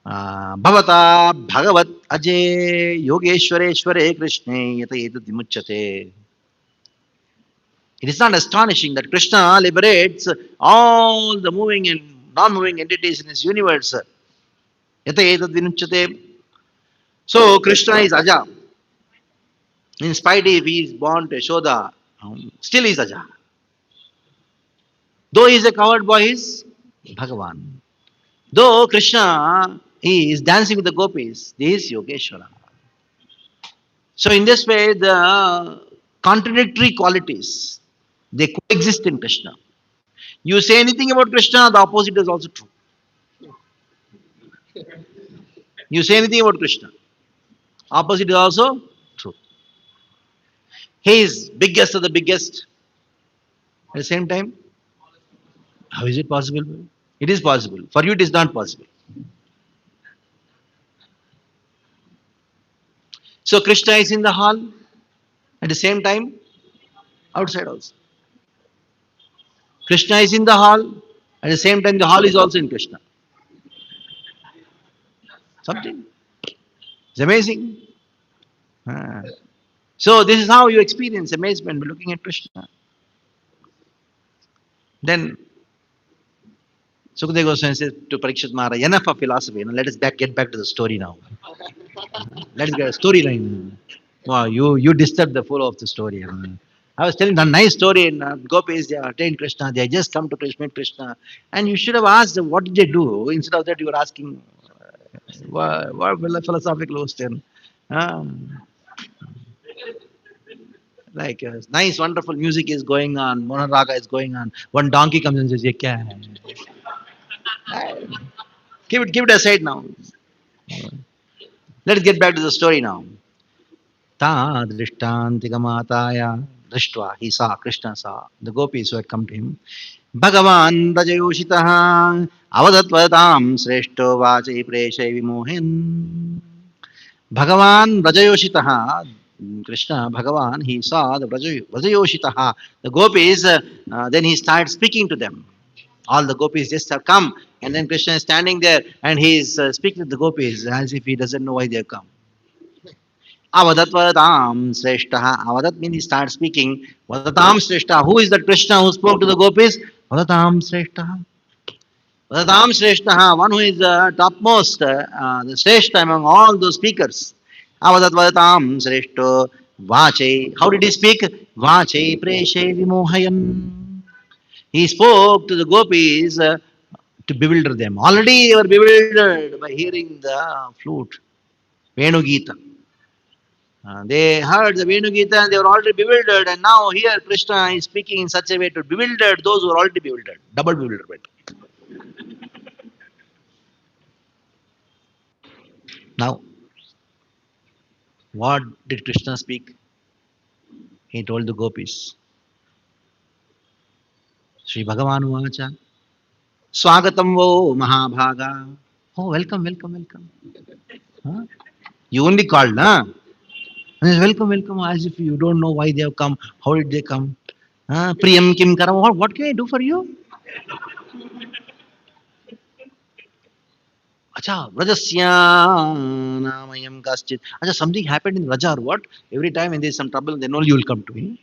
Bhavata Bhagavat Aje Yogeshwareshware Krishne Yata Etat Vimuchyate. It is not astonishing that Krishna liberates all the moving and non-moving entities in his universe. Yata Etat Vimuchyate. So Krishna is Aja. In spite if he is born to Yashoda, still he is Aja. Though he is a coward boy, he is Bhagavan. Though Krishna is dancing with the gopis, he is Yogeshwara. So in this way, the contradictory qualities, they coexist in Krishna. You say anything about Krishna, the opposite is also true. You say anything about Krishna, opposite is also true. He is biggest of the biggest. At the same time, how is it possible? It is possible. For you, it is not possible. So Krishna is in the hall. At the same time, outside also. Krishna is in the hall. At the same time, the hall is also in Krishna. Something. It's amazing. Ah. So this is how you experience amazement by looking at Krishna. Then Sukadeva Goswami says to Parikshit Maharaj, enough of philosophy. Let us get back to the story now. Let's get a storyline. Wow, you disturbed the flow of the story. I was telling a nice story in Gopis, they attained Krishna, they just come to Krishna, Krishna. And you should have asked what did they do. Instead of that, you were asking what philosophical question. Um, like nice, wonderful music is going on, Monaraga is going on. One donkey comes and says, "Ye kya hai?" Give it aside now. Let's get back to the story now. Ta drishtantigamataya drishtva he saw, Krishna saw the gopis who had come to him. Bhagavan Rajayoshitaha avadatvatam sreshto vachi preshe vimohin. Bhagavan Rajayoshitaha, Krishna, Bhagavan, he saw the Rajayoshitaha, the gopis, then he started speaking to them. All the gopis just have come, and then Krishna is standing there and he is speaking to the gopis as if he doesn't know why they have come. Avadatvadatam Sreshtaha. Avadat means he starts speaking. Vadatam Sreshtaha. Who is that Krishna who spoke to the gopis? Vadatam Sreshtaha. Vadatam Sreshtaha. One who is topmost, the Sreshta among all those speakers. Avadat Vadatam Sreshto Vache. How did he speak? Vache Preshe Vimohayan. He spoke to the gopis to bewilder them. Already they were bewildered by hearing the flute, Venu Gita. They heard the Venu Gita and they were already bewildered, and now here Krishna is speaking in such a way to bewilder those who are already bewildered. Double bewilderment. Now, what did Krishna speak? He told the gopis, Sri Bhagavan Vacha, Swagatam vo Mahabhaga. Oh, welcome, welcome, welcome. Huh? You only called, huh? And he says, welcome, welcome, as if you don't know why they have come, how did they come? Priyam Kim Karam, what can I do for you? Acha, Rajasya Kaschit. Acha, something happened in Raja or what? Every time when there's some trouble, then only you will come to me.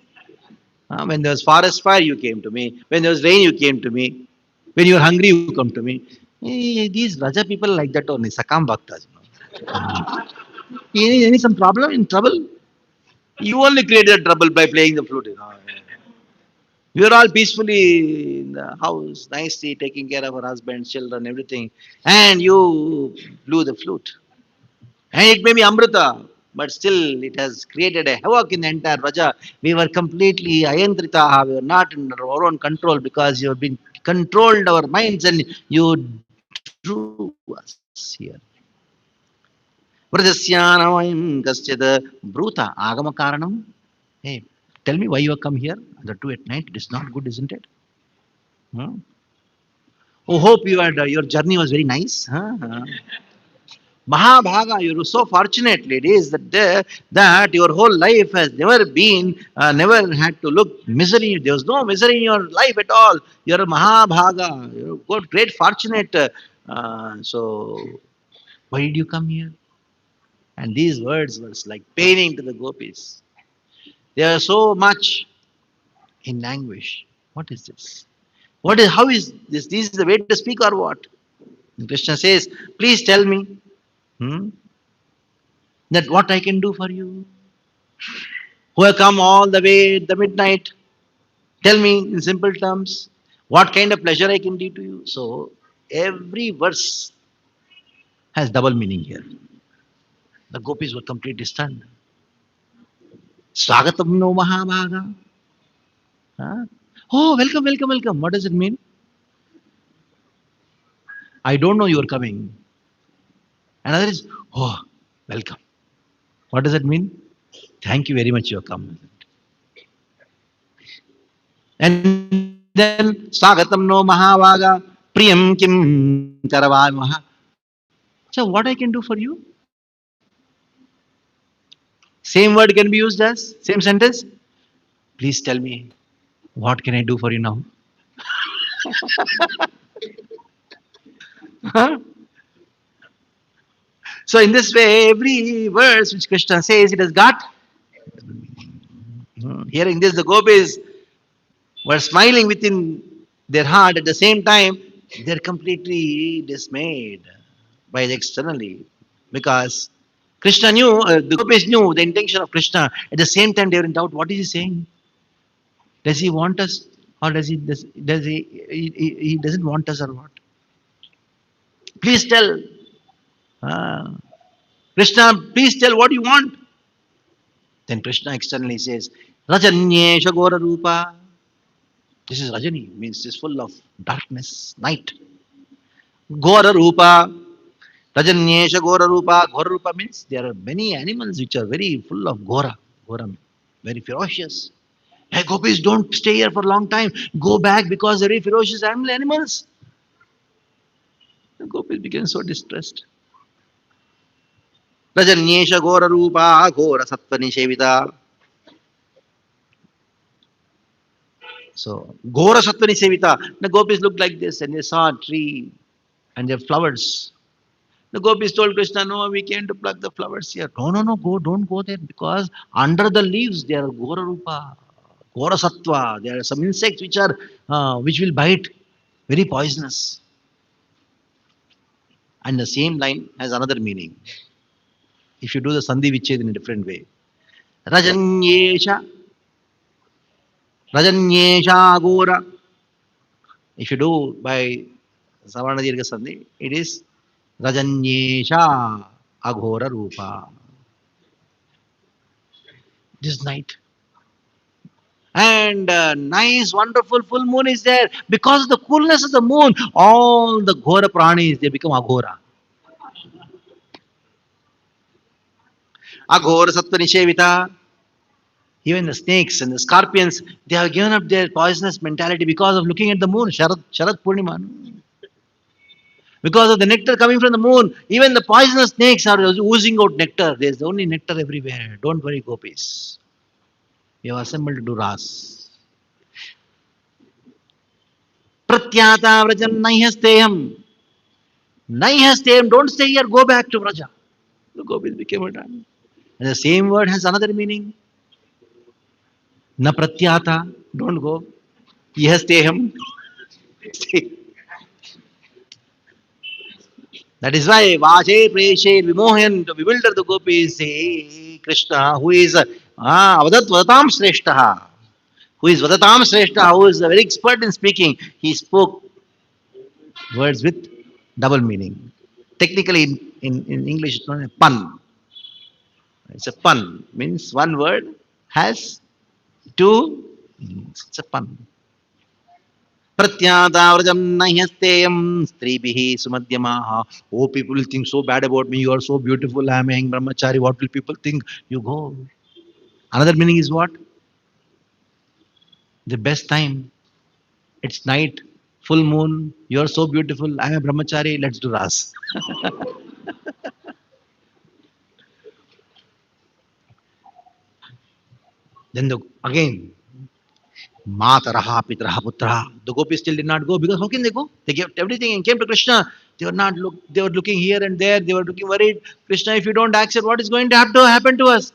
When there was forest fire, you came to me. When there was rain, you came to me. When you are hungry, you come to me. These Raja people like that only, Sakam Bhaktas. Any some problem in trouble? You only created trouble by playing the flute. We are all peacefully in the house, nicely taking care of our husbands, children, everything. And you blew the flute. And it may be Amrita, but still it has created a havoc in the entire Raja. We were completely ayantritaha, we were not in our own control because you have been controlled our minds and you drew us here. Vrajasyanavayam kaschid bruta agama karanam. Hey, tell me why you have come here, the two at night. It is not good, isn't it? Hmm? Oh, hope your journey was very nice. Huh? Mahabhaga, you are so fortunate, ladies, that your whole life has never had to look misery. There was no misery in your life at all. You are a Mahabhaga. You got great fortunate. So, why did you come here? And these words was like paining to the gopis. They are so much in anguish. What is this? What is? How is this? This is the way to speak or what? And Krishna says, please tell me. Hmm? That what I can do for you. Who have come all the way at the midnight. Tell me in simple terms what kind of pleasure I can do to you. So every verse has double meaning here. The gopis were completely stunned. Swagatam no Mahabhaga. Huh? Oh, welcome, welcome, welcome. What does it mean? I don't know you are coming. Another is, oh, welcome. What does it mean? Thank you very much you have come. And then, Swagatam no Mahabhaga, Priyam Kim Karavai Maha. So, what I can do for you? Same word can be used as, same sentence. Please tell me, what can I do for you now? So, in this way, every verse which Krishna says, it has got. Hearing this, the gopis were smiling within their heart. At the same time, they're completely dismayed by the externally, because Krishna knew, the gopis knew the intention of Krishna. At the same time, they were in doubt. What is he saying? Does he want us, or does he doesn't want us, or what? Please tell, uh, Krishna. Please tell what you want. Then Krishna externally says, Rajanyesha Gora Rupa. This is Rajani, means it's full of darkness, night. Gora Rupa. Rajanyesha Gora Rupa. Gora Rupa means there are many animals which are very full of Gora. Gora, very ferocious. Hey, gopis, don't stay here for a long time. Go back because they're very ferocious animals. The gopis became so distressed. Rajanyesha Gora Rupa. Gora Sattva Nishevita. So, Gora Sattva Nishevita. The gopis looked like this and they saw a tree and their flowers. The gopis told Krishna, no, we came to pluck the flowers here. No, no, no, don't go there, because under the leaves there are Gora Rupa, Gora Sattva. There are some insects which will bite, very poisonous. And the same line has another meaning. If you do the Sandhi Vichhed in a different way. Rajanyesha, Rajanyesha Gora. If you do by Savarna Dirgha Sandhi, it is Rajanyesha Aghora Rupa. This night. And nice, wonderful full moon is there. Because of the coolness of the moon, all the Ghora Pranis, they become Aghora. Aghora Sattva Nishevita. Even the snakes and the scorpions, they have given up their poisonous mentality because of looking at the moon. Sharad Purnima. Because of the nectar coming from the moon, even the poisonous snakes are oozing out nectar. There's only nectar everywhere. Don't worry, gopis. We have assembled to do ras. Pratyata Vrajan Naihasteham. Naihasteham, don't stay here, go back to Vraja. The gopis became a time. And the same word has another meaning. Na pratyata, don't go. Ihasteham. Stay. That is why Vaje Preshe Vimohan, to bewilder the gopis, say Krishna, who is Vadatam Sreshtaha, who is Vadatam Sreshtaha, who is very expert in speaking. He spoke words with double meaning. Technically, in English, it's not a pun. It's a pun. Means one word has two meanings. It's a pun. Pratyadavrajam nahyasteyam stribihi sumadhyamaha. Oh, people will think so bad about me. You are so beautiful. I am a young brahmachari. What will people think? You go. Another meaning is what? The best time. It's night, full moon. You are so beautiful. I am a brahmachari. Let's do ras. Then again, Mataraha, Pitraha, Putraha. The gopis still did not go, because how can they go? They gave everything and came to Krishna. They were not look. They were looking here and there. They were looking worried. Krishna, if you don't accept, what is going to happen to us?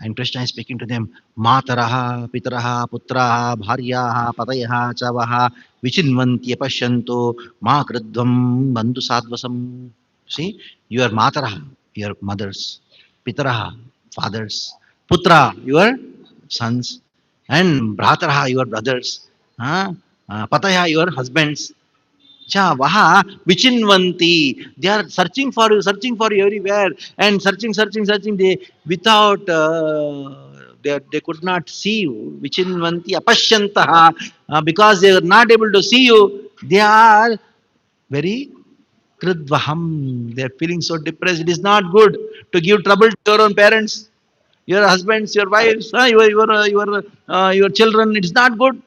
And Krishna is speaking to them. Mataraha, Pitraha, Putraha, Bharyaha, Patayaha, Chavaha, Vichinvanti Pashanto, Ma Kridvam, Bandhu Sadvasam. See, your Mataraha, your mothers, Pitaraha, fathers, Putra, your sons, and Bhrataraha, your brothers, Pataya, your husbands. Cha Vaha Vichinvanti. They are searching for you everywhere, and searching. They without they could not see you. Vichinvanti apashyantaha. Because they are not able to see you, they are very kridvaham. They are feeling so depressed. It is not good to give trouble to your own parents, your husbands, your wives, your children. It is not good.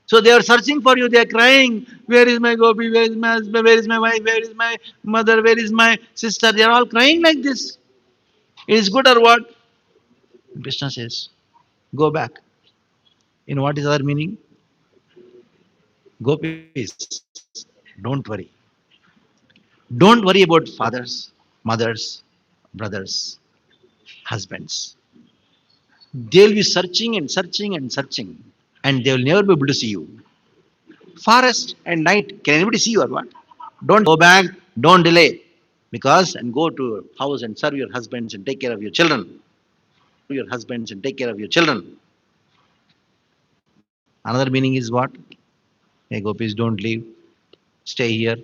So they are searching for you. They are crying. Where is my gopi? Where is my husband? Where is my wife? Where is my mother? Where is my sister? They are all crying like this. It is good or what? Krishna says, go back. You know what is our meaning? Gopis, don't worry. Don't worry about fathers, mothers, brothers, husbands. They will be searching and searching and searching, and they will never be able to see you. Forest and night, can anybody see you or what? Don't go back, don't delay. Because, and go to your house and serve your husbands and take care of your children. Your husbands and take care of your children. Another meaning is what? Hey, gopis, don't leave. Stay here.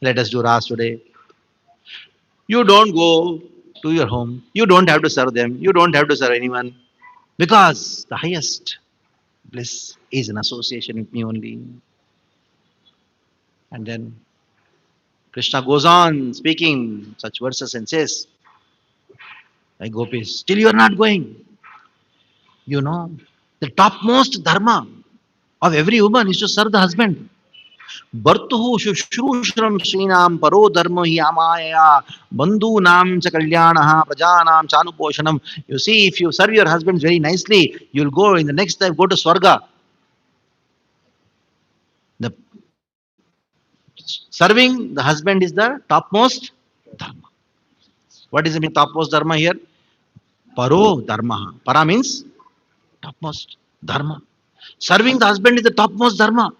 Let us do Ras today. You don't go to your home. You don't have to serve them. You don't have to serve anyone. Because the highest bliss is an association with me only. And then Krishna goes on speaking such verses and says, "My gopis, still you are not going. You know, the topmost dharma of every woman is to serve the husband. Bhartuhu shushrushram srinam paro dharma hi amaya bandhu nam cha kalyanaha prajanam chanuposhanam." You see, if you serve your husbands very nicely, you'll go in the next life, go to Swarga. The serving the husband is the topmost dharma. What is the meaning of topmost dharma here? Paro dharma. Para means topmost dharma. Serving the husband is the topmost dharma.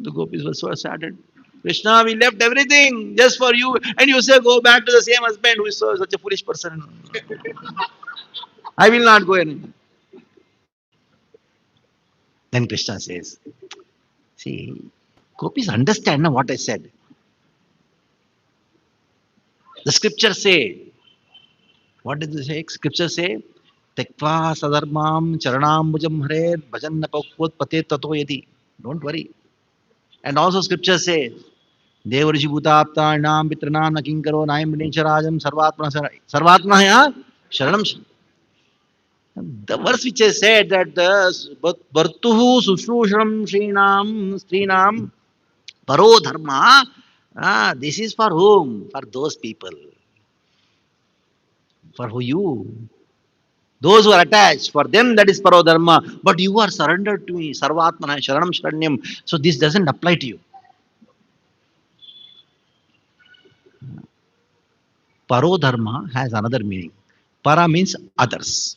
The gopis were so saddened. Krishna, we left everything just for you, and you say go back to the same husband who is such a foolish person. I will not go anymore. Then Krishna says, see, gopis understand now what I said. The scriptures say, what did the scripture say? Tektva sadarmam charanambujam hare bhajanna pakvot pate tato yadi. Don't worry. And also scripture says, Devarishi bhutaptanam pitranam nakinkaro naim vinecharajam sarvatma ya sharanam. The verse which has said that the Bhartuhu Sushrushanam Srinam Paro Dharma, this is for whom? For those people. For who you? Those who are attached, for them that is Paro Dharma. But you are surrendered to me, Sarvatmana, Sharanam Sharanyam. So this doesn't apply to you. Paro Dharma has another meaning. Para means others.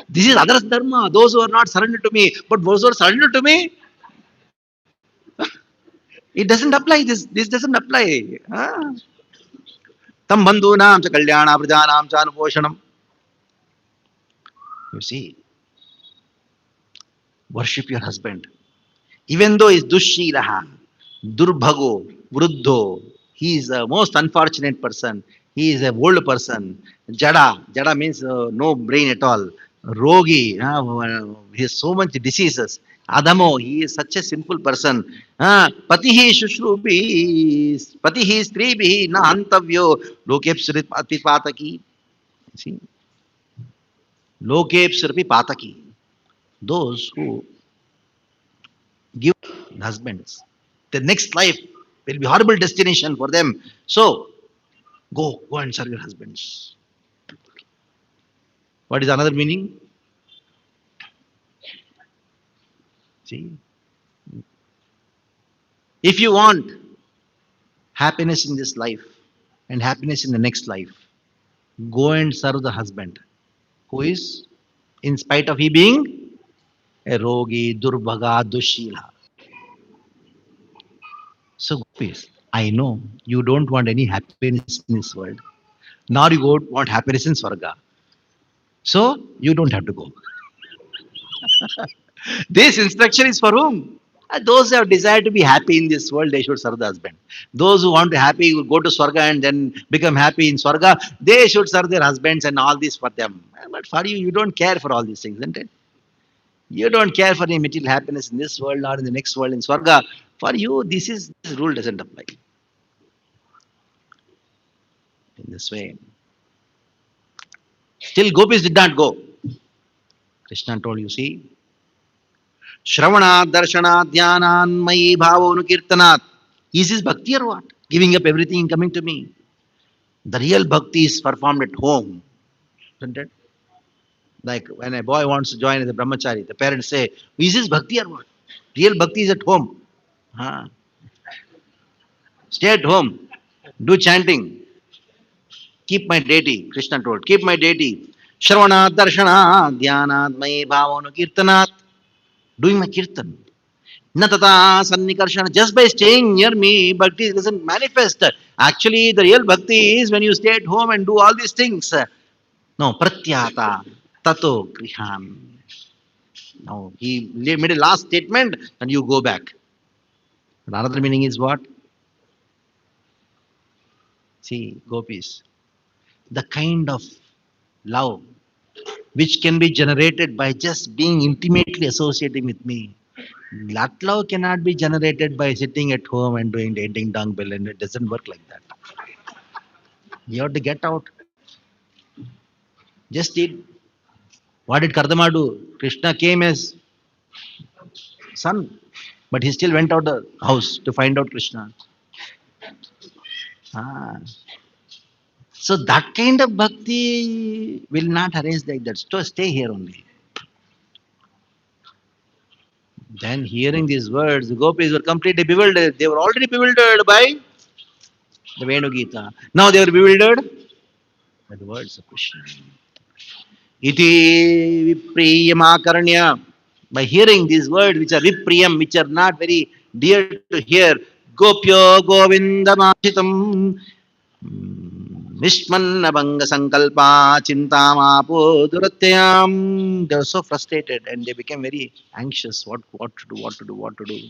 This is others dharma, those who are not surrendered to me. But those who are surrendered to me, it doesn't apply. This doesn't apply. Tam bandhunam cha kalyana prajanam cha anuposhanam. You see, worship your husband. Even though he is dushshiraha, durbhago, vruddho, he is the most unfortunate person. He is a old person. Jada means no brain at all. Rogi, he has so much diseases. Adamo, he is such a simple person. Patihi shushrubi, patihi stribihi na antavyo, lokepsurit pataki. See, lokepsurapi pataki. Those who give husbands, the next life will be horrible destination for them. So go and serve your husbands. What is another meaning? See, if you want happiness in this life and happiness in the next life, go and serve the husband who is, in spite of he being a rogi, durbhaga, dushila. So, please, I know you don't want any happiness in this world, nor you want happiness in Swarga. So, you don't have to go. This instruction is for whom? Those who have desire to be happy in this world, they should serve the husband. Those who want to happy, go to Swarga and then become happy in Swarga, they should serve their husbands and all this for them. But for you, you don't care for all these things, isn't it? You don't care for any material happiness in this world or in the next world in Swarga. For you, this rule doesn't apply in this way. Still, gopis did not go. Krishna told you, see, Shravanat, Darshanat, Dhyanat, Mayi, Bhavo, Nukirtanat. Is this bhakti or what? Giving up everything and coming to me. The real bhakti is performed at home, isn't it? Like when a boy wants to join as a brahmachari, the parents say, is this bhakti or what? Real bhakti is at home. Huh? Stay at home. Do chanting. Keep my deity, Krishna told. Keep my deity. Shravanat, Darshanat, Dhyanat, Mayi, Bhavo, Kirtanat. Doing my kirtan. Natata Sannikarshana. Just by staying near me, bhakti doesn't manifest. Actually, the real bhakti is when you stay at home and do all these things. No, pratyata, tato, krihan. Now, he made a last statement and you go back. But another meaning is what? See, gopis, the kind of love which can be generated by just being intimately associating with me. That love cannot be generated by sitting at home and doing dating dung bell, and it doesn't work like that. You have to get out. Just eat. What did Kardama do? Krishna came as son, but he still went out the house to find out Krishna. Ah. So that kind of bhakti will not arise like that. So stay here only. Then hearing these words, the gopis were completely bewildered. They were already bewildered by the Venu Gita. Now they were bewildered by the words of Krishna. Iti vipriyamakaranya. By hearing these words which are vipriyam, which are not very dear to hear, gopyo govindamachitam Vishmannabanga Sankalpa Chintamapo Duratyam. They were so frustrated and they became very anxious. What to do, what to do, what to do.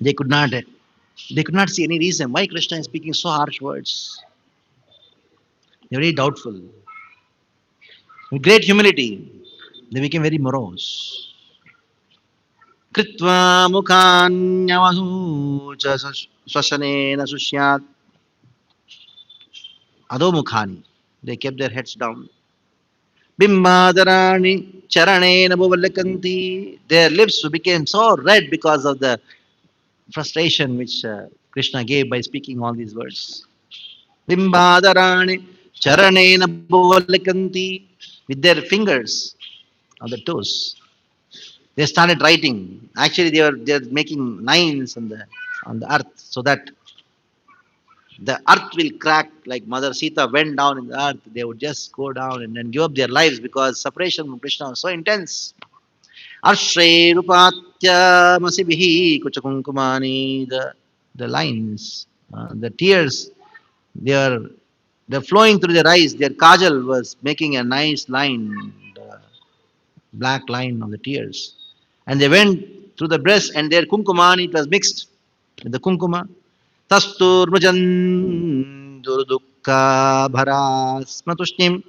They could not they could not see any reason why Krishna is speaking so harsh words. They were very doubtful. With great humility, they became very morose. Kritva mukhanyavasu cha swasanena susyat adho mukhani. They kept their heads down. Bimbadarani Charane Nabuvalakanti. Their lips became so red because of the frustration which Krishna gave by speaking all these words. Bimbadarani Charane Nabuvalakanti. With their fingers on the toes. They started writing. Actually, they're making lines on the earth so that the earth will crack like Mother Sita went down in the earth. They would just go down and then give up their lives because separation from Krishna was so intense. Arshre Masibihi Kuchakunkumani, the lines, the tears, they are they're flowing through their eyes. Their kajal was making a nice line, the black line of the tears. And they went through the breast and their kunkumani, it was mixed with the kunkuma. Tasturmujan Durudukka Bharasmatushnim.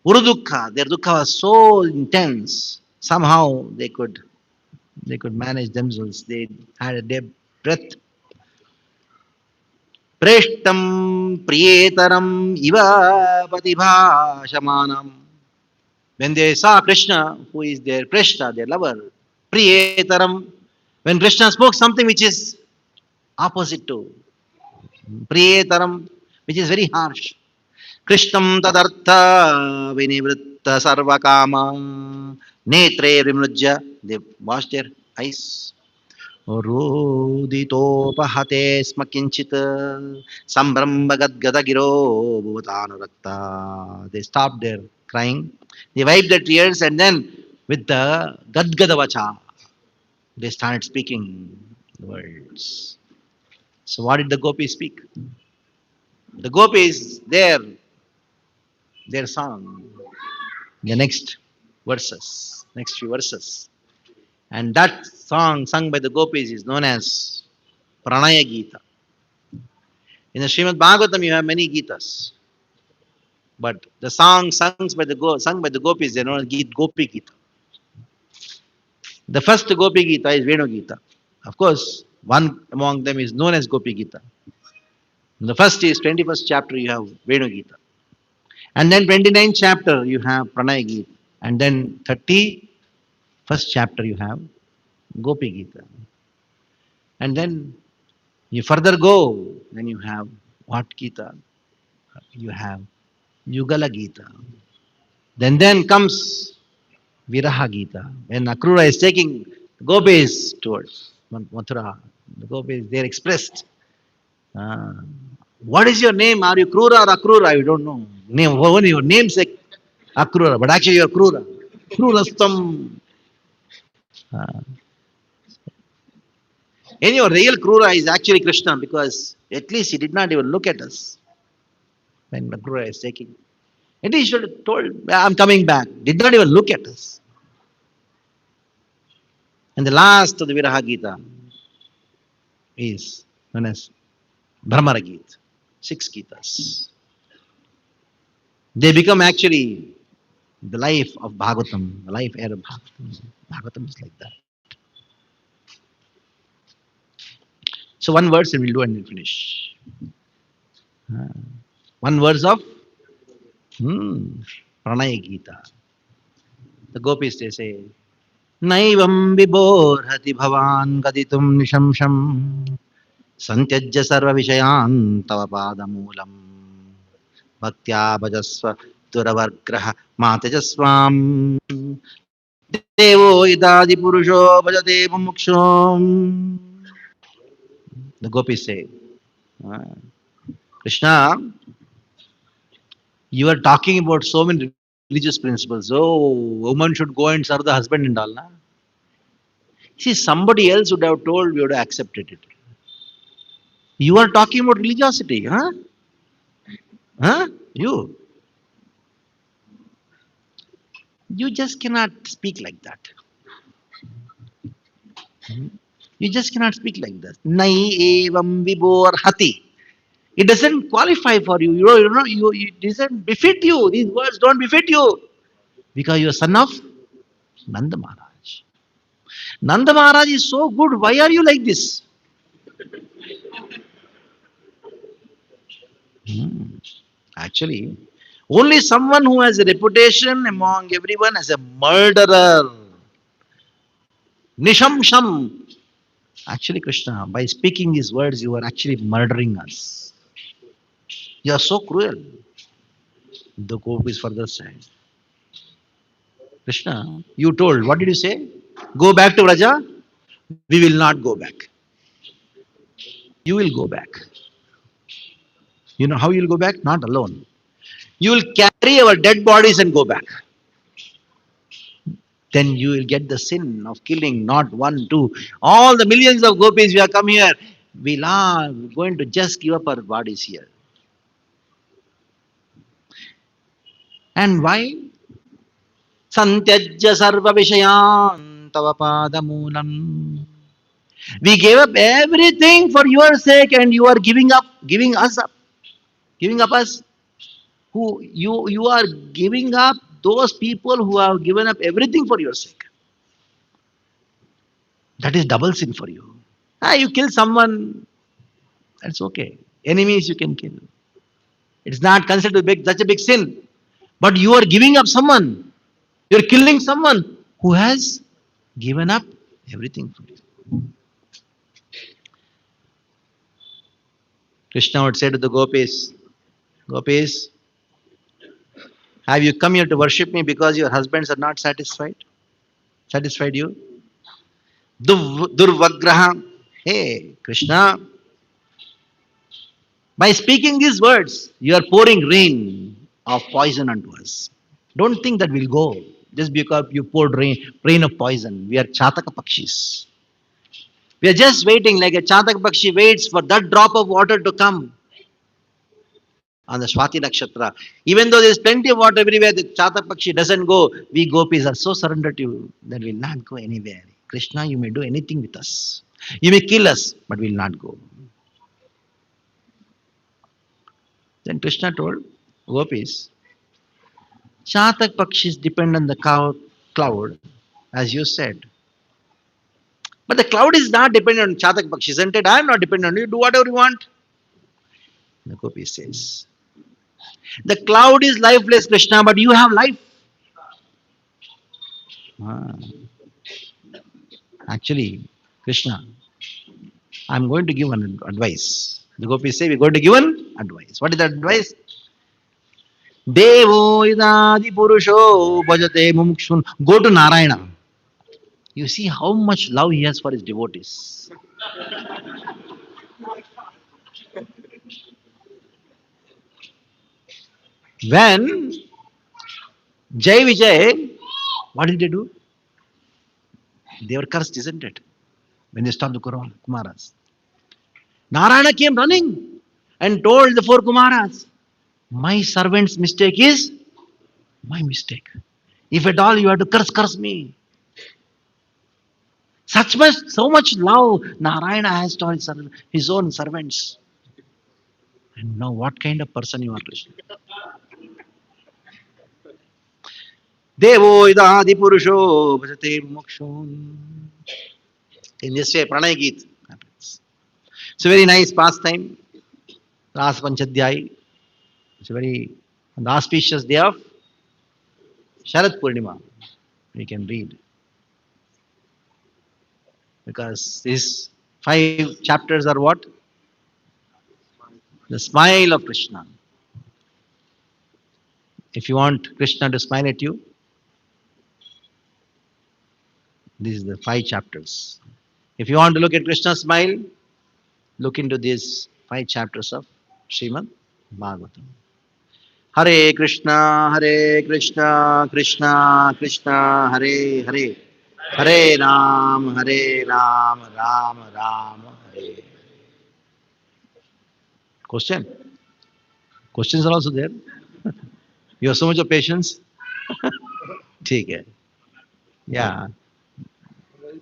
Urudukha, their dukkha was so intense. Somehow they could manage themselves. They had a deep breath. Preshtam Priyetaram Iva Patibhashamanam. When they saw Krishna, who is their Preshta, their lover, Priyetaram, when Krishna spoke something which is opposite to Priyetaram, which is very harsh. Krishnam tadartha vinivritta sarvakama netre vimrujya. They washed their eyes. Ruditopahate sma kinchit sambramba gadgada giro bhuvatanurata. They stopped their crying. They wiped their tears and then with the gadgada vacha, they started speaking words. So what did the gopis speak? The gopis, their song, the next few verses. And that song sung by the gopis is known as Pranaya Gita. In the Srimad Bhagavatam, you have many Gitas. But the song sung by the gopis, they are known as Gopi Gita. The first Gopi Gita is Venu Gita. Of course, one among them is known as Gopi Gita. In the first is 21st chapter, you have Venu Gita. And then 29th chapter, you have Pranay Gita. And then 31st chapter, you have Gopi Gita. And then you further go, then you have what Gita? You have Yugala Gita. Then comes Viraha Gita. When Akrura is taking gopis towards Mathura, the gopis, they are expressed. Uh, what is your name? Are you Krura or Akrura? You don't know. Name, only your namesake Akrura, but actually you're Krura. Krurastam. Uh, and your real Krura is actually Krishna because at least he did not even look at us when Akrura is taking. And he should have told, I'm coming back. Did not even look at us. And the last of the Viraha Gita is known as Brahmara Gita. 6 Gitas. They become actually the life of Bhagavatam, the life air of Bhagavatam. Bhagavatam is like that. So one verse and we'll do and we'll finish. One verse of Pranaya Gita. The gopis they say, Naivam vibhorhati bhavan gaditum nishamsham santyajya sarva vishayan tava padamulam bhaktya bhajasva duravargraha matejasvam devo idadi purusho bhajate mumukshom. The gopis say, Krishna, you are talking about so many religious principles. Oh, woman should go and serve the husband and all. Na? See, somebody else would have told we would have accepted it. You are talking about religiosity, huh? Huh? You just cannot speak like that. You just cannot speak like that. Nai evam vibor hati. It doesn't qualify for you. It doesn't befit you. These words don't befit you. Because you're son of Nanda Maharaj. Nanda Maharaj is so good. Why are you like this? Actually, only someone who has a reputation among everyone as a murderer. Nishamsham. Actually, Krishna, by speaking these words, you are actually murdering us. You are so cruel. The gopis further said, Krishna, you told, what did you say? Go back to Raja? We will not go back. You will go back. You know how you will go back? Not alone. You will carry our dead bodies and go back. Then you will get the sin of killing not one, two. All the millions of gopis who have come here, we are going to just give up our bodies here. And why? Santyajya sarva vishayan tava padamulam. We gave up everything for your sake and you are giving us up, giving up us. Who you are giving up those people who have given up everything for your sake. That is double sin for you. You kill someone, that's okay. Enemies you can kill. It's not considered such a big sin. But you are giving up someone. You're killing someone who has given up everything for you. Krishna would say to the gopis, Gopis, have you come here to worship me because your husbands are not satisfied? Satisfied you? Durvagraha. Hey, Krishna, by speaking these words, you are pouring rain of poison unto us. Don't think that we'll go just because you poured rain of poison. We are Chataka Pakshis. We are just waiting like a Chataka Pakshi waits for that drop of water to come on the Swati Nakshatra. Even though there's plenty of water everywhere, the Chataka Pakshi doesn't go. We gopis are so surrendered to you that we'll not go anywhere. Krishna, you may do anything with us. You may kill us, but we will not go. Then Krishna told gopis, Chatak Pakshis depend on the cloud, as you said. But the cloud is not dependent on Chatak Pakshis, isn't it? I am not dependent on you. Do whatever you want. The gopi says, the cloud is lifeless, Krishna, but you have life. Ah, actually, Krishna, I'm going to give an advice. The gopis say, we're going to give an advice. What is that advice? Devo idadi purusho bhajate mumukshun. Go to Narayana. You see how much love he has for his devotees. When Jai Vijay, what did they do? They were cursed, isn't it? When they stopped the Kumaras. Narayana came running and told the four Kumaras, my servant's mistake is my mistake. If at all you have to curse me. So much love Narayana has to his own servants. And now what kind of person you are, Krishna? Devo idadi purusho bhajate mokshon. In this way, Pranay Geet happens. It's a very nice pastime. Last Panchadhyay. It's a very auspicious day of Sharad Purnima. We can read. Because these 5 chapters are what? The smile of Krishna. If you want Krishna to smile at you, these are the 5 chapters. If you want to look at Krishna's smile, look into these 5 chapters of Srimad Bhagavatam. Hare Krishna, Krishna Krishna, Hare Hare. Hare Ram, Ram Ram, Hare. Question? Questions are also there. You have so much of patience. ठीक है. Yeah.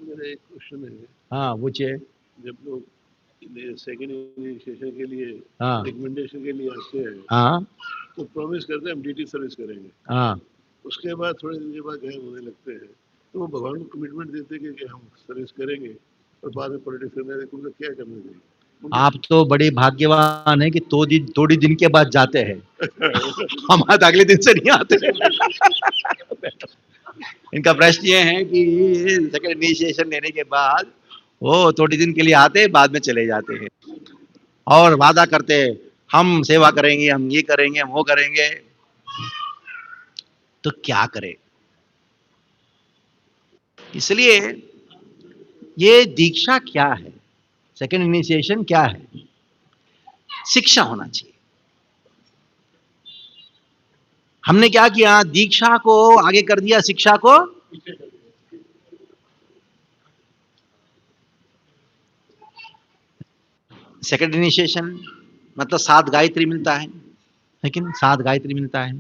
मेरा एक question है. हाँ पूछिए. जब लोग second initiation के लिए हाँ रिकमेंडेशन के लिए आते हैं, हाँ तो प्रॉमिस करते हैं हम ड्यूटी सर्विस करेंगे. हाँ उसके बाद थोड़े दिन के बाद गायब होने लगते हैं. तो वो भगवान को कमिटमेंट देते हैं कि हम सर्विस करेंगे और बाद में पॉलिटिक्स करने देते. उनको क्या करना चाहिए? आप तो बड़े भाग्यवान है कि थोड़ी दिन के बाद जाते हैं. हमारे तो अगले दिन से नहीं आते. इनका प्रश्न ये है कि सेकंड इनिशिएशन लेने के बाद वो थोड़ी दिन के लिए आते, बाद में चले जाते हैं और वादा करते हैं हम सेवा करेंगे, हम ये करेंगे, हम वो करेंगे. तो क्या करें? इसलिए ये दीक्षा क्या है, सेकंड इनिशिएशन क्या है? शिक्षा होना चाहिए. हमने क्या किया? दीक्षा को आगे कर दिया, शिक्षा को सेकंड इनिशिएशन मतलब 7 गायत्री मिलता है, लेकिन 7 गायत्री मिलता है.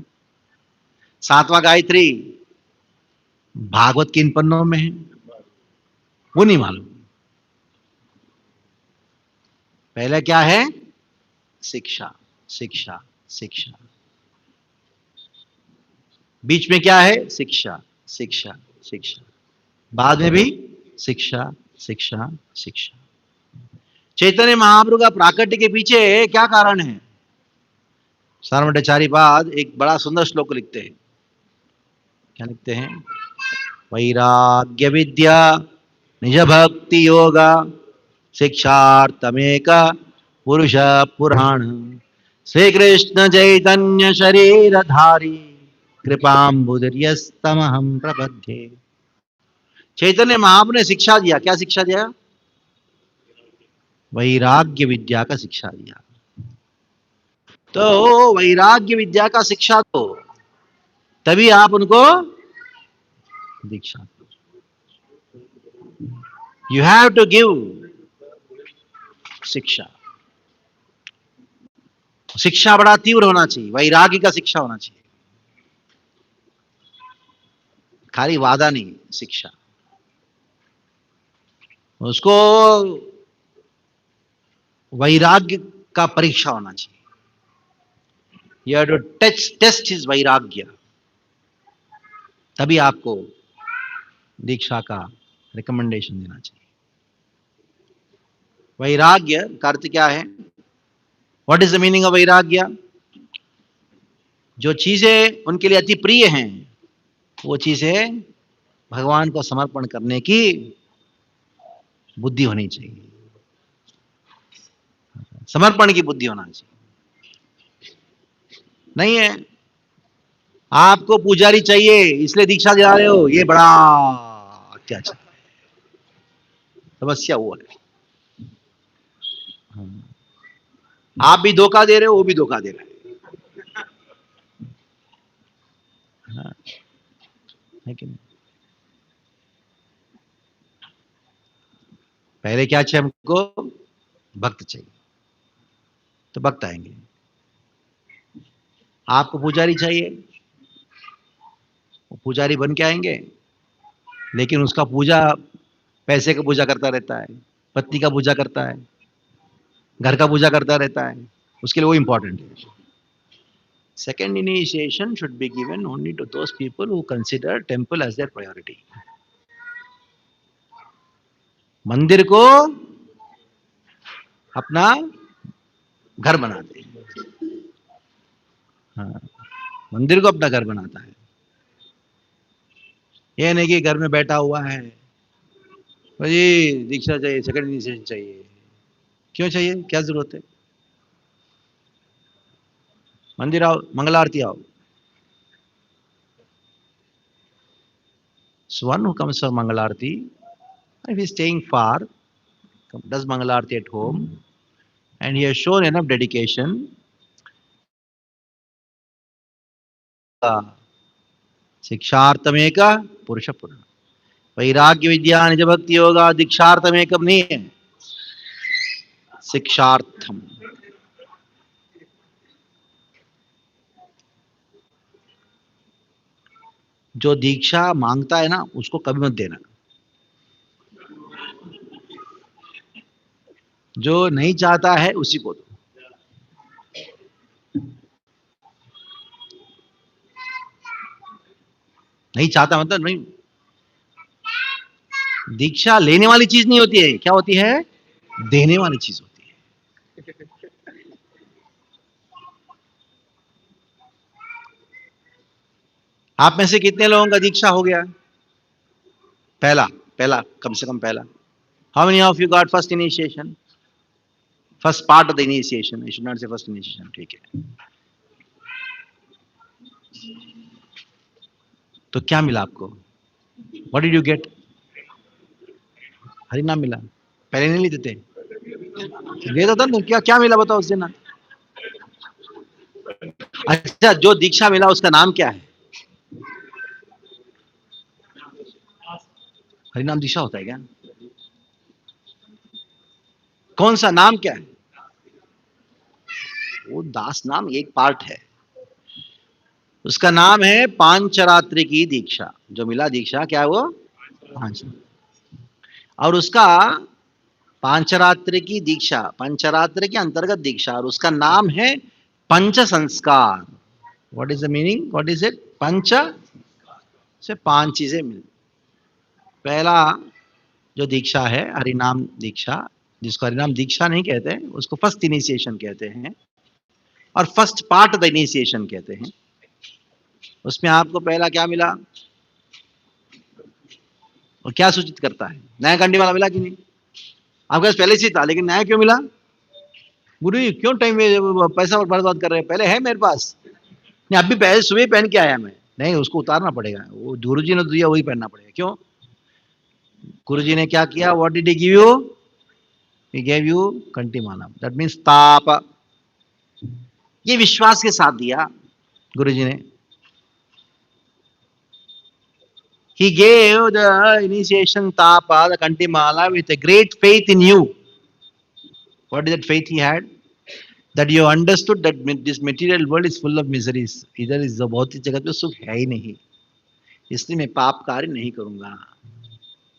7वां गायत्री भागवत के इन पन्नों में है, वो नहीं मालूम. पहले क्या है? शिक्षा शिक्षा शिक्षा. बीच में क्या है? शिक्षा शिक्षा शिक्षा. बाद में भी शिक्षा शिक्षा शिक्षा. चैतन्य महाप्रभु का प्राकट्य के पीछे क्या कारण है? सारवटाचार्य बाद एक बड़ा सुंदर श्लोक लिखते हैं. क्या लिखते हैं? वैराग्य विद्या निज भक्ति योगा शिक्षार्थमेक पुरुष पुराण श्री कृष्ण चैतन्य शरीरधारी कृपाम्बुदर्यस्तमहं प्रपद्ये. चैतन्य महाप्रभु ने शिक्षा दिया. क्या शिक्षा दिया? वैराग्य विद्या का शिक्षा दिया. तो वैराग्य विद्या का शिक्षा दो, तभी आप उनको दीक्षा दो. यू हैव टू गिव शिक्षा. शिक्षा बड़ा तीव्र होना चाहिए, वैराग्य का शिक्षा होना चाहिए, खाली वादा नहीं. शिक्षा उसको वैराग्य का परीक्षा होना चाहिए। You have to test his वैराग्य, तभी आपको दीक्षा का रिकमेंडेशन देना चाहिए। वैराग्य का अर्थ क्या है? What is the meaning of वैराग्य? जो चीजें उनके लिए अति प्रिय हैं, वो चीजें भगवान को समर्पण करने की बुद्धि होनी चाहिए, समर्पण की बुद्धि होना चाहिए। नहीं है, आपको पुजारी चाहिए इसलिए दीक्षा दिला रहे हो, ये बड़ा अत्याचार, समस्या वो है। आप भी धोखा दे रहे हो, वो भी धोखा दे रहा है कि नहीं? पहले क्या चाहिए हमको? भक्त चाहिए, तो भक्त आएंगे। आपको पुजारी चाहिए, वो पुजारी बन के आएंगे, लेकिन उसका पूजा पैसे का पूजा करता रहता है, पत्नी का पूजा करता है, घर का पूजा करता रहता है, उसके लिए वो इंपॉर्टेंट है। Second initiation should be given only to those people who consider temple as their priority. मंदिर को अपना घर बनाते हैं। हाँ, मंदिर को अपना घर बनाता है। ये नहीं कि घर में बैठा हुआ है, भाई दीक्षा चाहिए, सेकंड इनिशिएशन चाहिए। क्यों चाहिए? क्या जरूरत है? मंदिर आओ, मंगल आरती आओ। So one who comes for Mangal Aarti, if he is staying far, does Mangal Aarti at home, and he has shown enough dedication, शिक्षार्थमेक पुरुष पूर्ण, वैराग्य विद्या निज भक्ति योगा दीक्षार्थमेकम नहीं है, शिक्षार्थम। जो दीक्षा मांगता है ना, उसको कभी मत देना। जो नहीं चाहता है उसी को दो। नहीं चाहता मतलब नहीं, दीक्षा लेने वाली चीज नहीं होती है, क्या होती है? देने वाली चीज होती है। आप में से कितने लोगों का दीक्षा हो गया? पहला पहला कम से कम पहला। How many of you got first initiation? First part of the initiation, I should not से फर्स्ट इनिशिएशन, ठीक है। तो क्या मिला आपको? What did you get? Hari नाम मिला। पहले नहीं लेते थे? लेता था ना, क्या क्या मिला बताओ उस दिन? अच्छा, जो दीक्षा मिला उसका नाम क्या है? हरिनाम दीक्षा होता है क्या? कौन सा नाम क्या है? वो दास नाम एक पार्ट है, उसका नाम है पांचरात्रि की दीक्षा। जो मिला दीक्षा क्या है वो? पांच। और उसका पांचरात्रि की दीक्षा, पंचरात्रि के अंतर्गत दीक्षा, और उसका नाम है पंच संस्कार। What is the meaning? What is it? पंच से पांच चीजें मिल। पहला जो दीक्षा है हरिनाम दीक्षा, जिसको हरिनाम दीक्षा नहीं कहते, उसको फर्स्ट इनिशिएशन कहते हैं, और फर्स्ट पार्ट द इनिशिएशन कहते हैं। उसमें आपको पहला क्या मिला और क्या सूचित करता है? नया कंडी वाला मिला कि नहीं? आपके पास पहले से था, लेकिन नया क्यों मिला? गुरु जी क्यों टाइम में पैसा और बर्बाद कर रहे हैं? पहले है मेरे पास। नहीं, अभी पहले सुबह पहन के आया मैं। नहीं, उसको उतारना पड़ेगा, वो गुरु जी ने दिया वही पहनना पड़ेगा। क्यों? गुरु जी ने क्या किया? What did he give you? He gave you कंठी माला, दैट मीन्स ताप। ये विश्वास के साथ दिया गुरु जी ने। He gave the initiation tapa, the kanti mala, with a great faith in you. What is that faith he had? That you understood that this material world is full of miseries. इधर इस भौतिक जगत में सुख है ही नहीं, इसलिए मैं पाप कार्य नहीं करूंगा।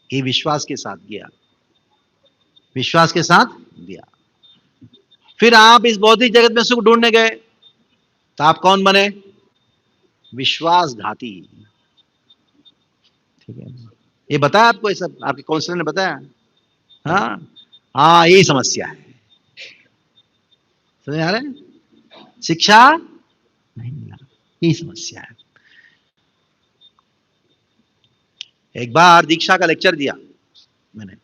ये विश्वास के साथ किया। विश्वास के साथ दिया। फिर आप इस भौतिक जगत में सुख ढूंढने गए, तो आप कौन बने? विश्वासघाती। ठीक है, ये बताया आपको, ये सब आपके काउंसलर ने बताया? हाँ हाँ, यही समस्या है। समझ आ रहे हैं? शिक्षा नहीं मिला, यही समस्या है। एक बार दीक्षा का लेक्चर दिया मैंने,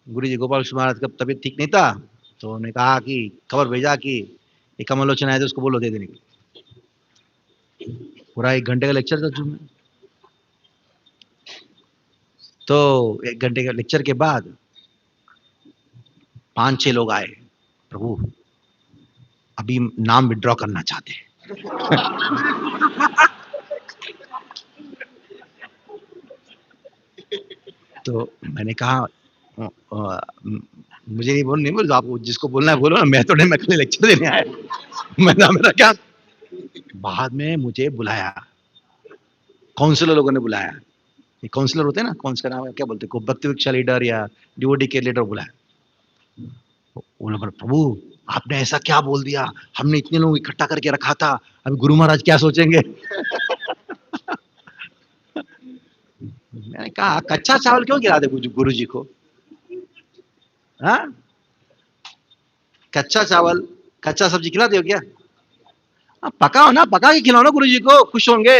गुरु जी गोपाल कृष्ण महाराज का तबीयत ठीक नहीं था, तो उन्होंने कहा कि खबर भेजा कि एक कमलोचन आए तो उसको बोलो दे देने के लिए। पूरा 1 घंटे का लेक्चर था जूम में। तो 1 घंटे के लेक्चर के बाद 5-6 लोग आए, प्रभु अभी नाम विड्रॉ करना चाहते हैं। तो मैंने कहा मुझे नहीं बोल, नहीं बोल, आपको जिसको बोलना है बोलो ना, मैं तो नहीं, मैं खाली लेक्चर देने आया। मेरा क्या। बाद में मुझे बुलाया, काउंसिलर लोगों ने बुलाया। ये काउंसिलर होते हैं ना, कौन सा नाम है, क्या बोलते हैं, भक्ति विक्षा लीडर या डिवोटी के लीडर बुलाया। बोला प्रभु आपने ऐसा क्या बोल दिया, हमने इतने लोग इकट्ठा करके रखा था, अभी गुरु महाराज क्या सोचेंगे। मैंने कहा कच्चा चावल क्यों गिरा दे गुरु जी को? हाँ, कच्चा चावल, कच्चा सब्जी खिलाते हो क्या? पका हो ना, पका के खिलाओ ना, गुरु जी को खुश होंगे।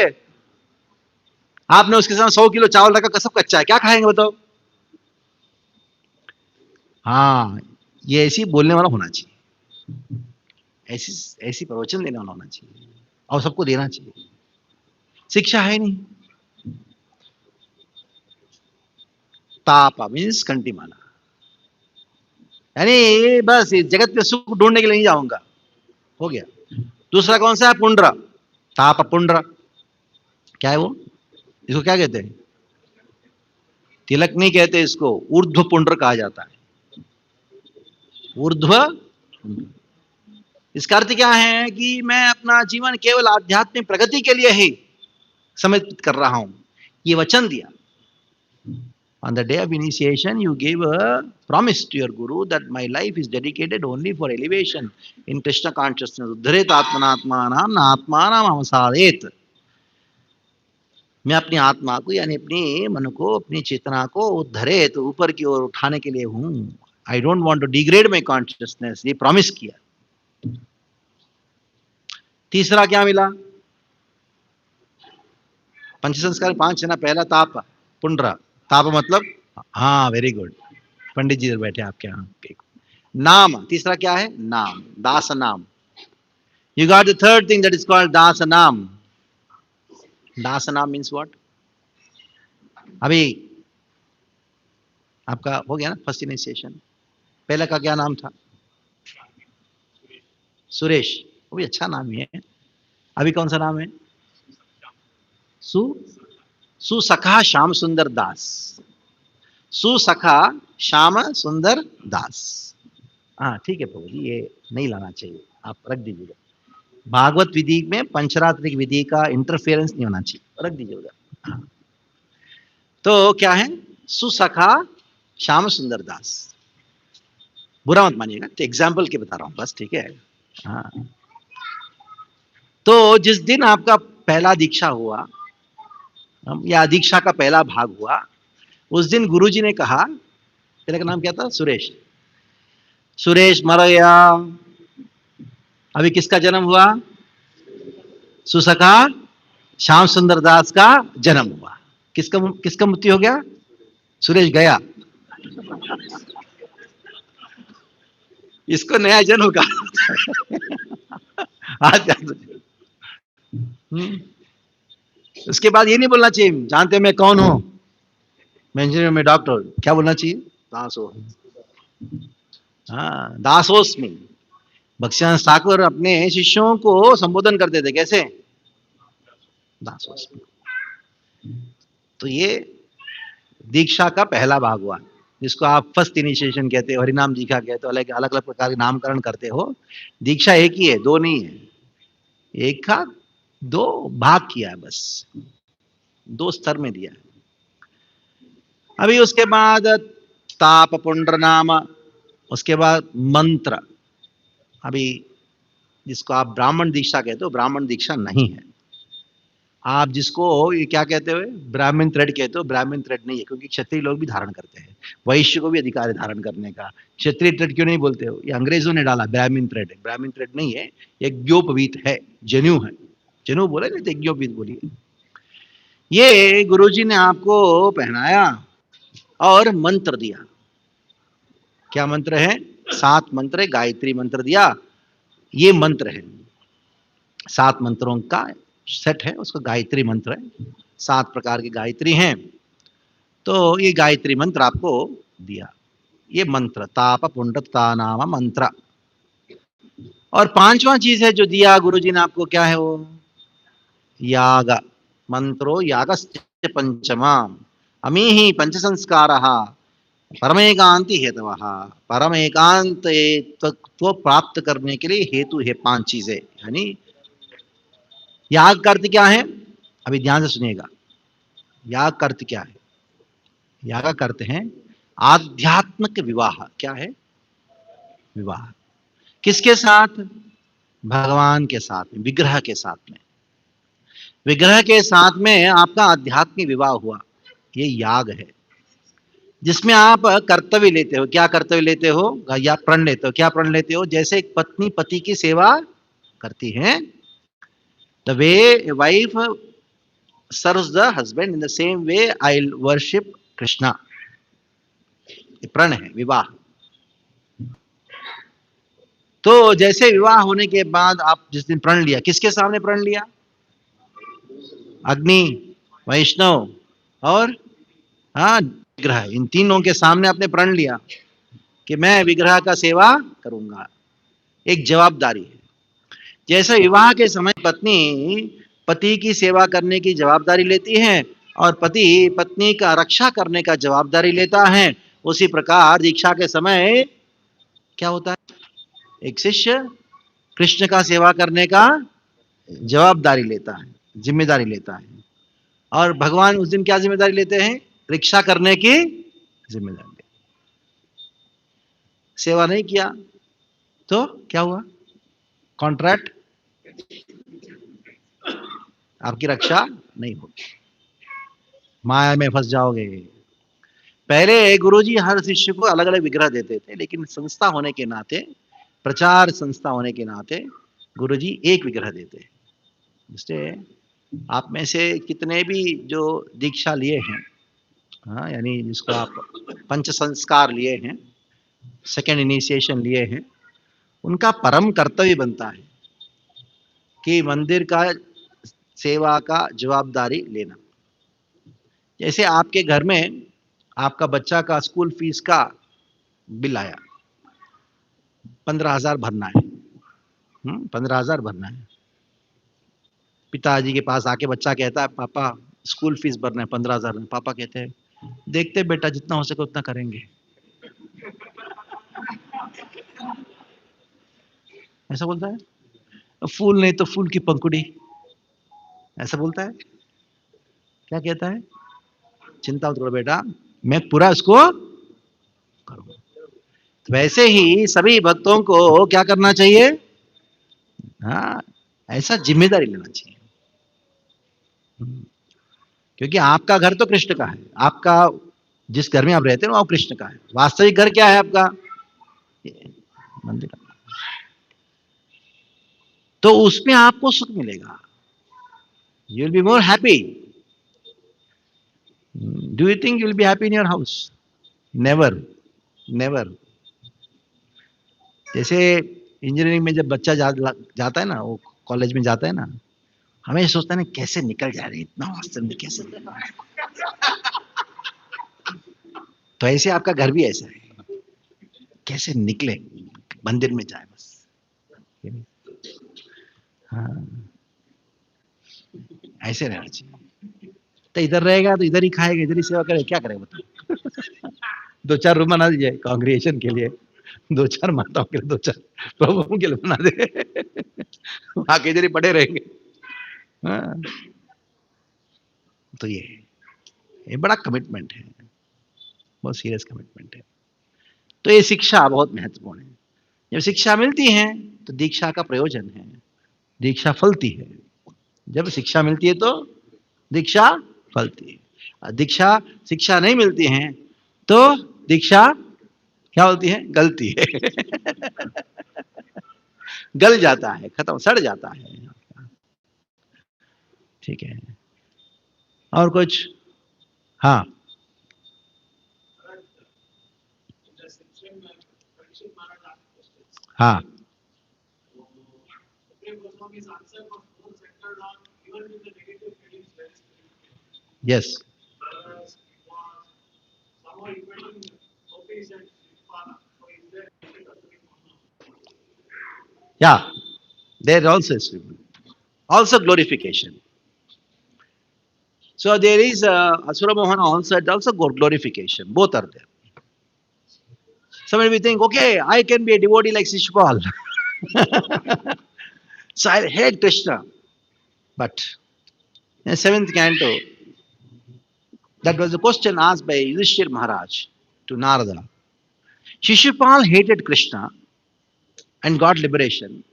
आपने उसके साथ 100 किलो चावल रखा, सब कच्चा है, क्या खाएंगे बताओ? हाँ, ये ऐसी बोलने वाला होना चाहिए, ऐसी ऐसी प्रवचन देने वाला होना चाहिए, और सबको देना चाहिए। शिक्षा है नहीं। तापा मीन्स कंटिमाला, यानी बस इस जगत में सुख ढूंढने के लिए नहीं जाऊंगा, हो गया। दूसरा कौन सा है? पुंड्र, ताप पुंड्र। क्या है वो? इसको क्या कहते हैं? तिलक नहीं कहते इसको, ऊर्ध्व पुंड्र कहा जाता है। ऊर्ध्व, इसका अर्थ क्या है कि मैं अपना जीवन केवल आध्यात्मिक प्रगति के लिए ही समर्पित कर रहा हूं, ये वचन दिया। On the day of initiation, you gave a promise to your guru that my life is dedicated only for elevation in Krishna consciousness. Uddharet atmanatmanam na atmanam amasadet. मैं अपनी आत्मा को, यानी अपनी मन को, अपनी चेतना को उद्धरेत, ऊपर की ओर उठाने के लिए हूं। I don't want to degrade my consciousness, ये प्रॉमिस किया। तीसरा क्या मिला? पंच संस्कार 5 है ना। पहला ताप पुंड्र, ताप मतलब, हाँ वेरी गुड, पंडित जी इधर बैठे आपके यहाँ। नाम, तीसरा क्या है? नाम, दास नाम। You got the third thing that is called दास नाम। दास नाम मीन्स व्हाट? अभी आपका हो गया ना फर्स्ट इनिशिएशन। पहले का क्या नाम था? सुरेश, वो भी अच्छा नाम ही है। अभी कौन सा नाम है? सु सुसखा श्याम सुंदर दास। सुसखा श्याम सुंदर दास। हाँ ठीक है प्रभु जी, ये नहीं लाना चाहिए, आप रख दीजिएगा। भागवत विधि में पंचरात्रिक विधि का इंटरफेरेंस नहीं होना चाहिए, रख दीजिएगा। हाँ। तो क्या है? सुसखा श्याम सुंदर दास। बुरा मत मानिएगा, तो एग्जाम्पल के बता रहा हूं बस, ठीक है। हाँ, तो जिस दिन आपका पहला दीक्षा हुआ या दीक्षा का पहला भाग हुआ, उस दिन गुरुजी ने कहा, तेरे का नाम क्या था? सुरेश। सुरेश मर गया। अभी किसका जन्म हुआ? सुसखा श्याम सुंदर दास का जन्म हुआ। किसका किसका मृत्यु हो गया? सुरेश गया। इसको नया जन्म का। आज उसके बाद ये नहीं बोलना चाहिए जानते मैं कौन हूं, मैं इंजीनियर, मैं डॉक्टर। क्या बोलना चाहिए? दासो। हाँ, दासोस्मि। भक्ष्यान ठाकुर अपने शिष्यों को संबोधन करते थे कैसे? दासोस्मि। तो ये दीक्षा का पहला भाग हुआ, जिसको आप फर्स्ट इनिशिएशन कहते हो, हरिनाम दीक्षा कहते हो, अलग अलग प्रकार के नामकरण करते हो। दीक्षा एक ही है, दो नहीं है। एक का दो भाग किया है, बस 2 स्तर में दिया है। अभी उसके बाद ताप पुंड्र नाम, उसके बाद मंत्र। अभी जिसको आप ब्राह्मण दीक्षा कहते हो, ब्राह्मण दीक्षा नहीं है। आप जिसको ये क्या कहते हो, ब्राह्मण थ्रेड कहते हो, ब्राह्मण थ्रेड नहीं है, क्योंकि क्षत्रिय लोग भी धारण करते हैं, वैश्य को भी अधिकार है धारण करने का। क्षत्रिय थ्रेड क्यों नहीं बोलते हो, ये अंग्रेजों ने डाला, ब्राह्मण थ्रेड है, ब्राह्मण थ्रेड नहीं है, यज्ञोपवीत है, जनेऊ है। जनेऊ बोले ना तो यज्ञोपवीत बोलिए। ये गुरुजी ने आपको पहनाया और मंत्र दिया। क्या मंत्र है? 7 मंत्र है, गायत्री मंत्र दिया। ये मंत्र है, 7 मंत्रों का सेट है, उसका गायत्री मंत्र है। 7 प्रकार की गायत्री हैं। तो ये गायत्री मंत्र आपको दिया, ये मंत्र ताप पुंडता नाम मंत्र। और 5वां चीज है जो दिया गुरुजी ने आपको, क्या है वो? याग। मंत्रो यागस्य पंचमा अमीहि पंच संस्कारः परमेकांति हेतवः। परम एकांत तत्व प्राप्त करने के लिए हेतु है 5 चीजें। यानी याग का अर्थ क्या है? अभी ध्यान से सुनिएगा। याग का अर्थ क्या है? याग का अर्थ है आध्यात्मिक विवाह। क्या है? विवाह। किसके साथ? भगवान के साथ में, विग्रह के साथ में। विग्रह के साथ में आपका आध्यात्मिक विवाह हुआ, ये याग है, जिसमें आप कर्तव्य लेते हो। क्या कर्तव्य लेते हो? या प्रण लेते हो। क्या प्रण लेते हो? जैसे एक पत्नी पति की सेवा करती है, the way wife serves the husband, in the same way I will worship Krishna. प्रण है, विवाह। तो जैसे विवाह होने के बाद आप जिस दिन प्रण लिया, किसके सामने प्रण लिया? अग्नि, वैष्णव और हाँ विग्रह, इन तीनों के सामने आपने प्रण लिया कि मैं विग्रह का सेवा करूंगा। एक जवाबदारी है। जैसे विवाह के समय पत्नी पति की सेवा करने की जवाबदारी लेती है और पति पत्नी का रक्षा करने का जवाबदारी लेता है, उसी प्रकार दीक्षा के समय क्या होता है? एक शिष्य कृष्ण का सेवा करने का जवाबदारी लेता है, जिम्मेदारी लेता है, और भगवान उस दिन क्या जिम्मेदारी लेते हैं? रक्षा करने की जिम्मेदारी। सेवा नहीं किया तो क्या हुआ? कॉन्ट्रैक्ट, आपकी रक्षा नहीं होगी, माया में फंस जाओगे। पहले गुरुजी हर शिष्य को अलग अलग विग्रह देते थे, लेकिन संस्था होने के नाते, प्रचार संस्था होने के नाते गुरुजी एक विग्रह देते हैं। इसलिए आप में से कितने भी जो दीक्षा लिए हैं, हाँ, यानी जिसको आप पंच संस्कार लिए हैं, सेकेंड इनिशिएशन लिए हैं, उनका परम कर्तव्य बनता है कि मंदिर का सेवा का जवाबदारी लेना। जैसे आपके घर में आपका बच्चा का स्कूल फीस का बिल आया, 15,000 भरना है, 15,000 भरना है। पिताजी के पास आके बच्चा कहता है पापा स्कूल फीस भरना है 15,000। पापा कहते हैं देखते बेटा जितना हो सके उतना करेंगे। ऐसा बोलता है। फूल नहीं तो फूल की पंखुड़ी, ऐसा बोलता है। क्या कहता है? चिंता मत करो बेटा, मैं पूरा इसको करूंगा। तो वैसे ही सभी भक्तों को क्या करना चाहिए? हाँ, ऐसा जिम्मेदारी लेना चाहिए। क्योंकि आपका घर तो कृष्ण का है, आपका जिस घर में आप रहते हो वो कृष्ण का है। वास्तविक घर क्या है आपका? मंदिर। तो उसमें आपको सुख मिलेगा, you will be more happy. Do you think you will be happy in your house? Never, never. जैसे इंजीनियरिंग में जब बच्चा जाता है ना, वो कॉलेज में जाता है ना, हमें सोचता है ना कैसे निकल जा रहे इतना वास्तव में कैसे। तो ऐसे आपका घर भी ऐसा है, कैसे निकले, मंदिर में जाए बस। हाँ, ऐसे रहना चाहिए। तो इधर रहेगा तो इधर ही खाएगा, इधर ही सेवा करेगा, क्या करेगा बताओ? 2-4 रूम बना दीजिए कांग्रेगेशन के लिए, 2-4 माताओं के लिए, 2-4 प्रभुओं के लिए बना दे, आके इधर ही पड़े रहेंगे। हाँ, तो ये बड़ा कमिटमेंट है। बहुत सीरियस कमिटमेंट है। तो ये शिक्षा बहुत महत्वपूर्ण है। जब शिक्षा मिलती है तो दीक्षा का प्रयोजन है, दीक्षा फलती है। जब शिक्षा मिलती है तो दीक्षा फलती है। और दीक्षा शिक्षा नहीं मिलती है तो दीक्षा क्या होती है? गलती है। गल जाता है, खत्म, सड़ जाता है। ठीक है, और कुछ? हाँ, हाँ, यस, या there also glorification. So there is Asura Mohana also glorification. Both are there. Somebody will think, okay, I can be a devotee like Shishupal. So I hate Krishna. But in the seventh canto, that was the question asked by Yudhishthir Maharaj to Narada. Shishupal hated Krishna and got liberation,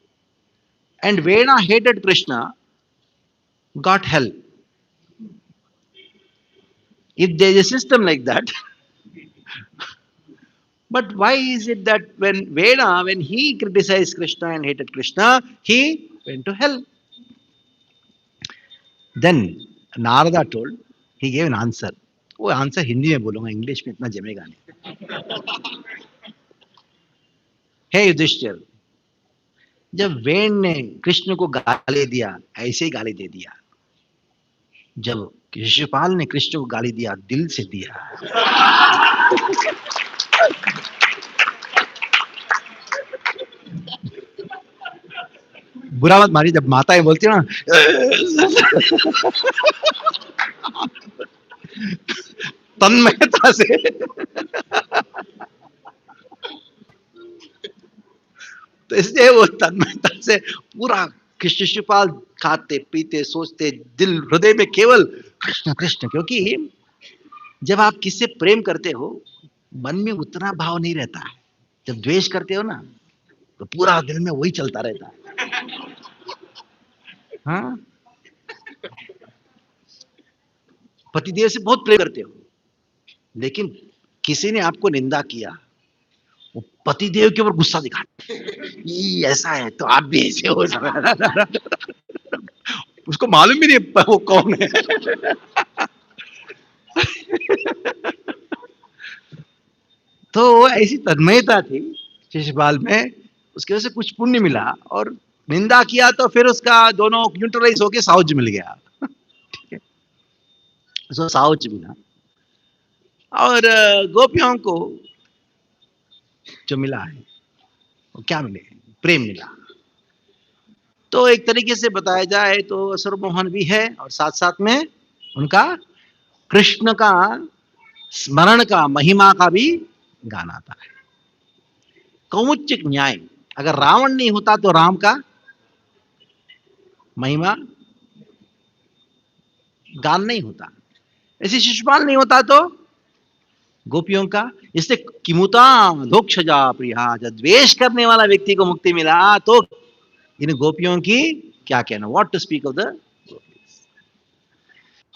and Vena hated Krishna, got hell. If there is a system like that, but why is it that when Vena, when he criticized Krishna and hated Krishna, he went to hell? Then Narada told, he gave an answer. वो answer Hindi में बोलूंगा, English में इतना जमेगा नहीं। हे युधिष्ठिर, जब वेण ने कृष्ण को गाली दिया, ऐसे ही गाली दे दिया। जब शिशुपाल ने कृष्ण को गाली दिया, दिल से दिया। बुरा मत मारिए, जब माताएं बोलती है ना, तन्मयता से, तो इसलिए वो तन्मयता से पूरा शिशुपाल खाते पीते सोचते, दिल हृदय में केवल कृष्ण कृष्ण। क्योंकि जब आप किससे प्रेम करते हो, मन में उतना भाव नहीं रहता है। जब द्वेष करते हो ना, तो पूरा दिल में वही चलता रहता है। हाँ, पतिदेव से बहुत प्रेम करते हो, लेकिन किसी ने आपको निंदा किया, वो पतिदेव के ऊपर गुस्सा दिखाते, ये ऐसा है तो आप भी ऐसे हो। उसको मालूम भी नहीं वो कौन है। तो ऐसी तन्मयता थी शिशुपाल में, उसकी वजह से कुछ पुण्य मिला, और निंदा किया तो फिर उसका दोनों न्यूट्रलाइज होके साउज मिल गया। ठीक है, उसको साउज मिला। और गोपियों को जो मिला है वो क्या मिले? प्रेम मिला। तो एक तरीके से बताया जाए तो असुर मोहन भी है, और साथ साथ में उनका कृष्ण का स्मरण का, महिमा का भी गान आता है। कौमुचिक न्याय, अगर रावण नहीं होता तो राम का महिमा गान नहीं होता, ऐसे शिशुपाल नहीं होता तो गोपियों का। इससे किमुता धोक्षजा प्रिया, जब द्वेष करने वाला व्यक्ति को मुक्ति मिला तो इन गोपियों की क्या कहना, what to speak of the.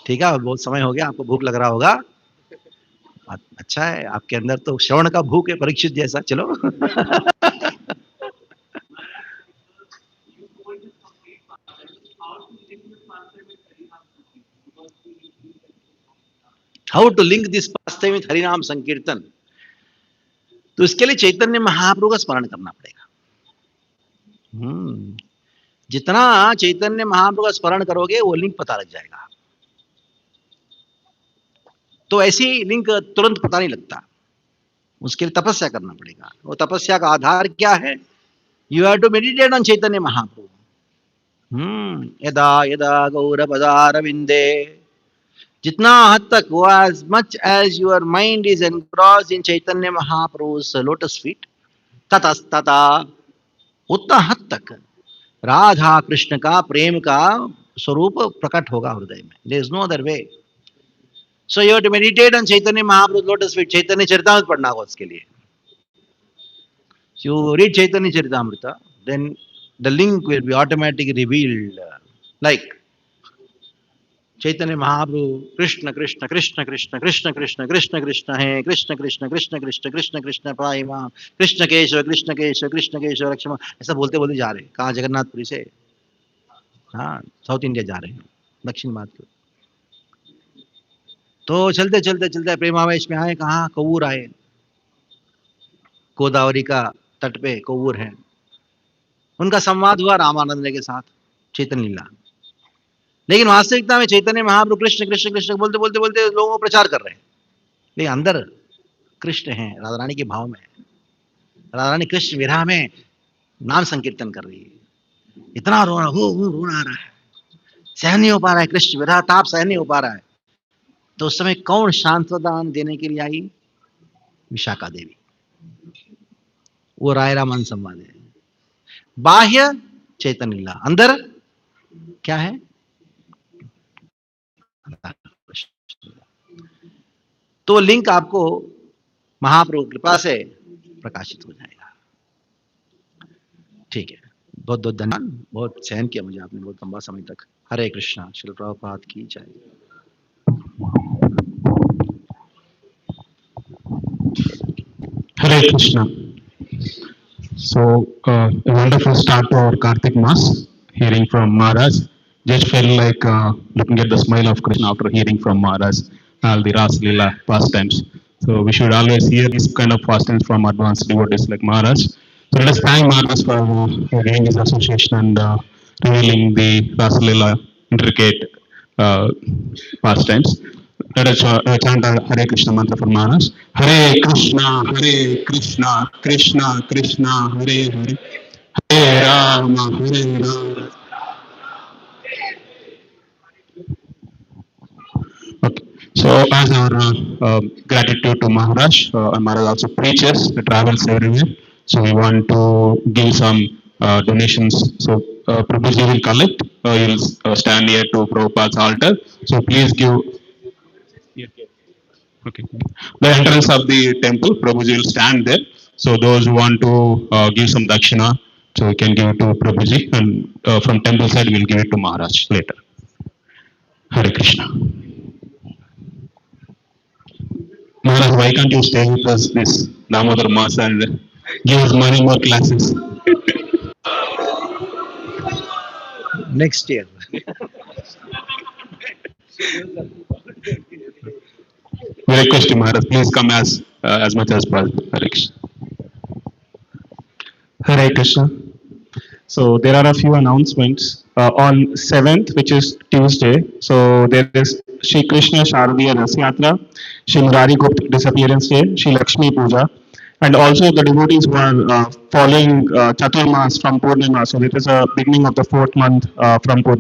ठीक है, बहुत समय हो गया, आपको भूख लग रहा होगा। अच्छा है, आपके अंदर तो श्रवण का भूख है, परीक्षित जैसा। चलो। How to link this pastime with हरिनाम संकीर्तन? तो इसके लिए चैतन्य महाप्रभु का स्मरण करना पड़ेगा। जितना चैतन्य महाप्रभु का स्मरण करोगे वो लिंक पता लग जाएगा। तो ऐसी लिंक तुरंत पता नहीं लगता, उसके लिए तपस्या करना पड़ेगा। वो तपस्या का आधार क्या है? You have to meditate on Chaitanya Mahaprabhu. यदा यदा गौरपदारविंदे, जितना हद तक, वो as much as your mind is engrossed in Chaitanya Mahaprabhu's lotus feet, ततस्तता, उतना हद तक राधा कृष्ण का प्रेम का स्वरूप प्रकट होगा हृदय में। There is no other way. So you have to meditate on Chaitanya Mahaprabhu's lotus feet. Chaitanya Charitamrita पढ़ना होगा उसके लिए. You read Chaitanya Charitamrita, then the link will be automatically revealed. Like Chaitanya Mahaprabhu, Krishna Krishna Krishna Krishna Krishna Krishna Krishna Krishna Hai, Krishna Krishna Krishna Krishna Krishna Krishna Prahima, Krishna Keshav Krishna Keshav Krishna Keshav Lakshma. ऐसा बोलते बोलते जा रहे हैं. कहाँ? जगन्नाथपुरी से. हाँ, south India जा रहे हैं, दक्षिण भारत को. तो चलते चलते चलते प्रेमावेश में आए. कहाँ? कौर आए. गोदावरी का तट पे कौर है. उनका संवाद हुआ रामानंद के साथ, चैतन्य लीला. लेकिन वास्तविकता में चैतन्य महाप्रभु कृष्ण कृष्ण कृष्ण बोलते बोलते बोलते लोगों को प्रचार कर रहे हैं. लेकिन अंदर कृष्ण है, राधा रानी के भाव में. राधा रानी कृष्ण विरह में नाम संकीर्तन कर रही है. इतना रोना रोना आ रहा है, सहन नहीं हो पा रहा है. कृष्ण विरह ताप सहन नहीं हो पा रहा है. तो उस समय कौन सांत्वना देने के लिए आई? विशाखा देवी. वो राय रामान संवाद है. बाह्य चैतन्य लीला, अंदर क्या है? तो लिंक आपको महाप्रभु कृपा से प्रकाशित हो जाएगा. ठीक है, बहुत बहुत धन्यवाद. बहुत सहन किया मुझे आपने बहुत लंबा समय तक. हरे कृष्णा. श्रील प्रभुपाद की जय. Hare Krishna. So, a wonderful start to our Kartik Mass, hearing from Maharaj. Just felt like looking at the smile of Krishna after hearing from Maharaj, all the Ras Leela pastimes. So, we should always hear this kind of pastimes from advanced devotees like Maharaj. So, let us thank Maharaj for giving his association and revealing the Ras Leela intricate pastimes. Let us chant our Hare Krishna mantra for Maharaj. Hare Krishna, Krishna Krishna, Hare Hare, Hare Rama, Hare Rama. Okay. So, as our gratitude to Maharaj, and Maharaj also preaches, travels everywhere. So, we want to give some donations. So, Prabhuji will collect. He will stand here to Prabhupada's altar. So, please give. Okay. The entrance of the temple, Prabhuji will stand there. So those who want to give some dakshina, so we can give it to Prabhuji, and from temple side we'll give it to Maharaj later. Hare Krishna. Maharaj, why can't you stay with us this Damodar Mass and give us many more classes? Next year. We request you, Maharaj, please come as much as possible. Hare Krishna. Hare Krishna. So there are a few announcements. On 7th, which is Tuesday, so there is Shri Krishna Sharadiya Ras Yatra, Shri Murari Gupta Disappearance Day, Shri Lakshmi Puja, and also the devotees who are following Chaturmas from Purnima. So it is a beginning of the fourth month from Purnima.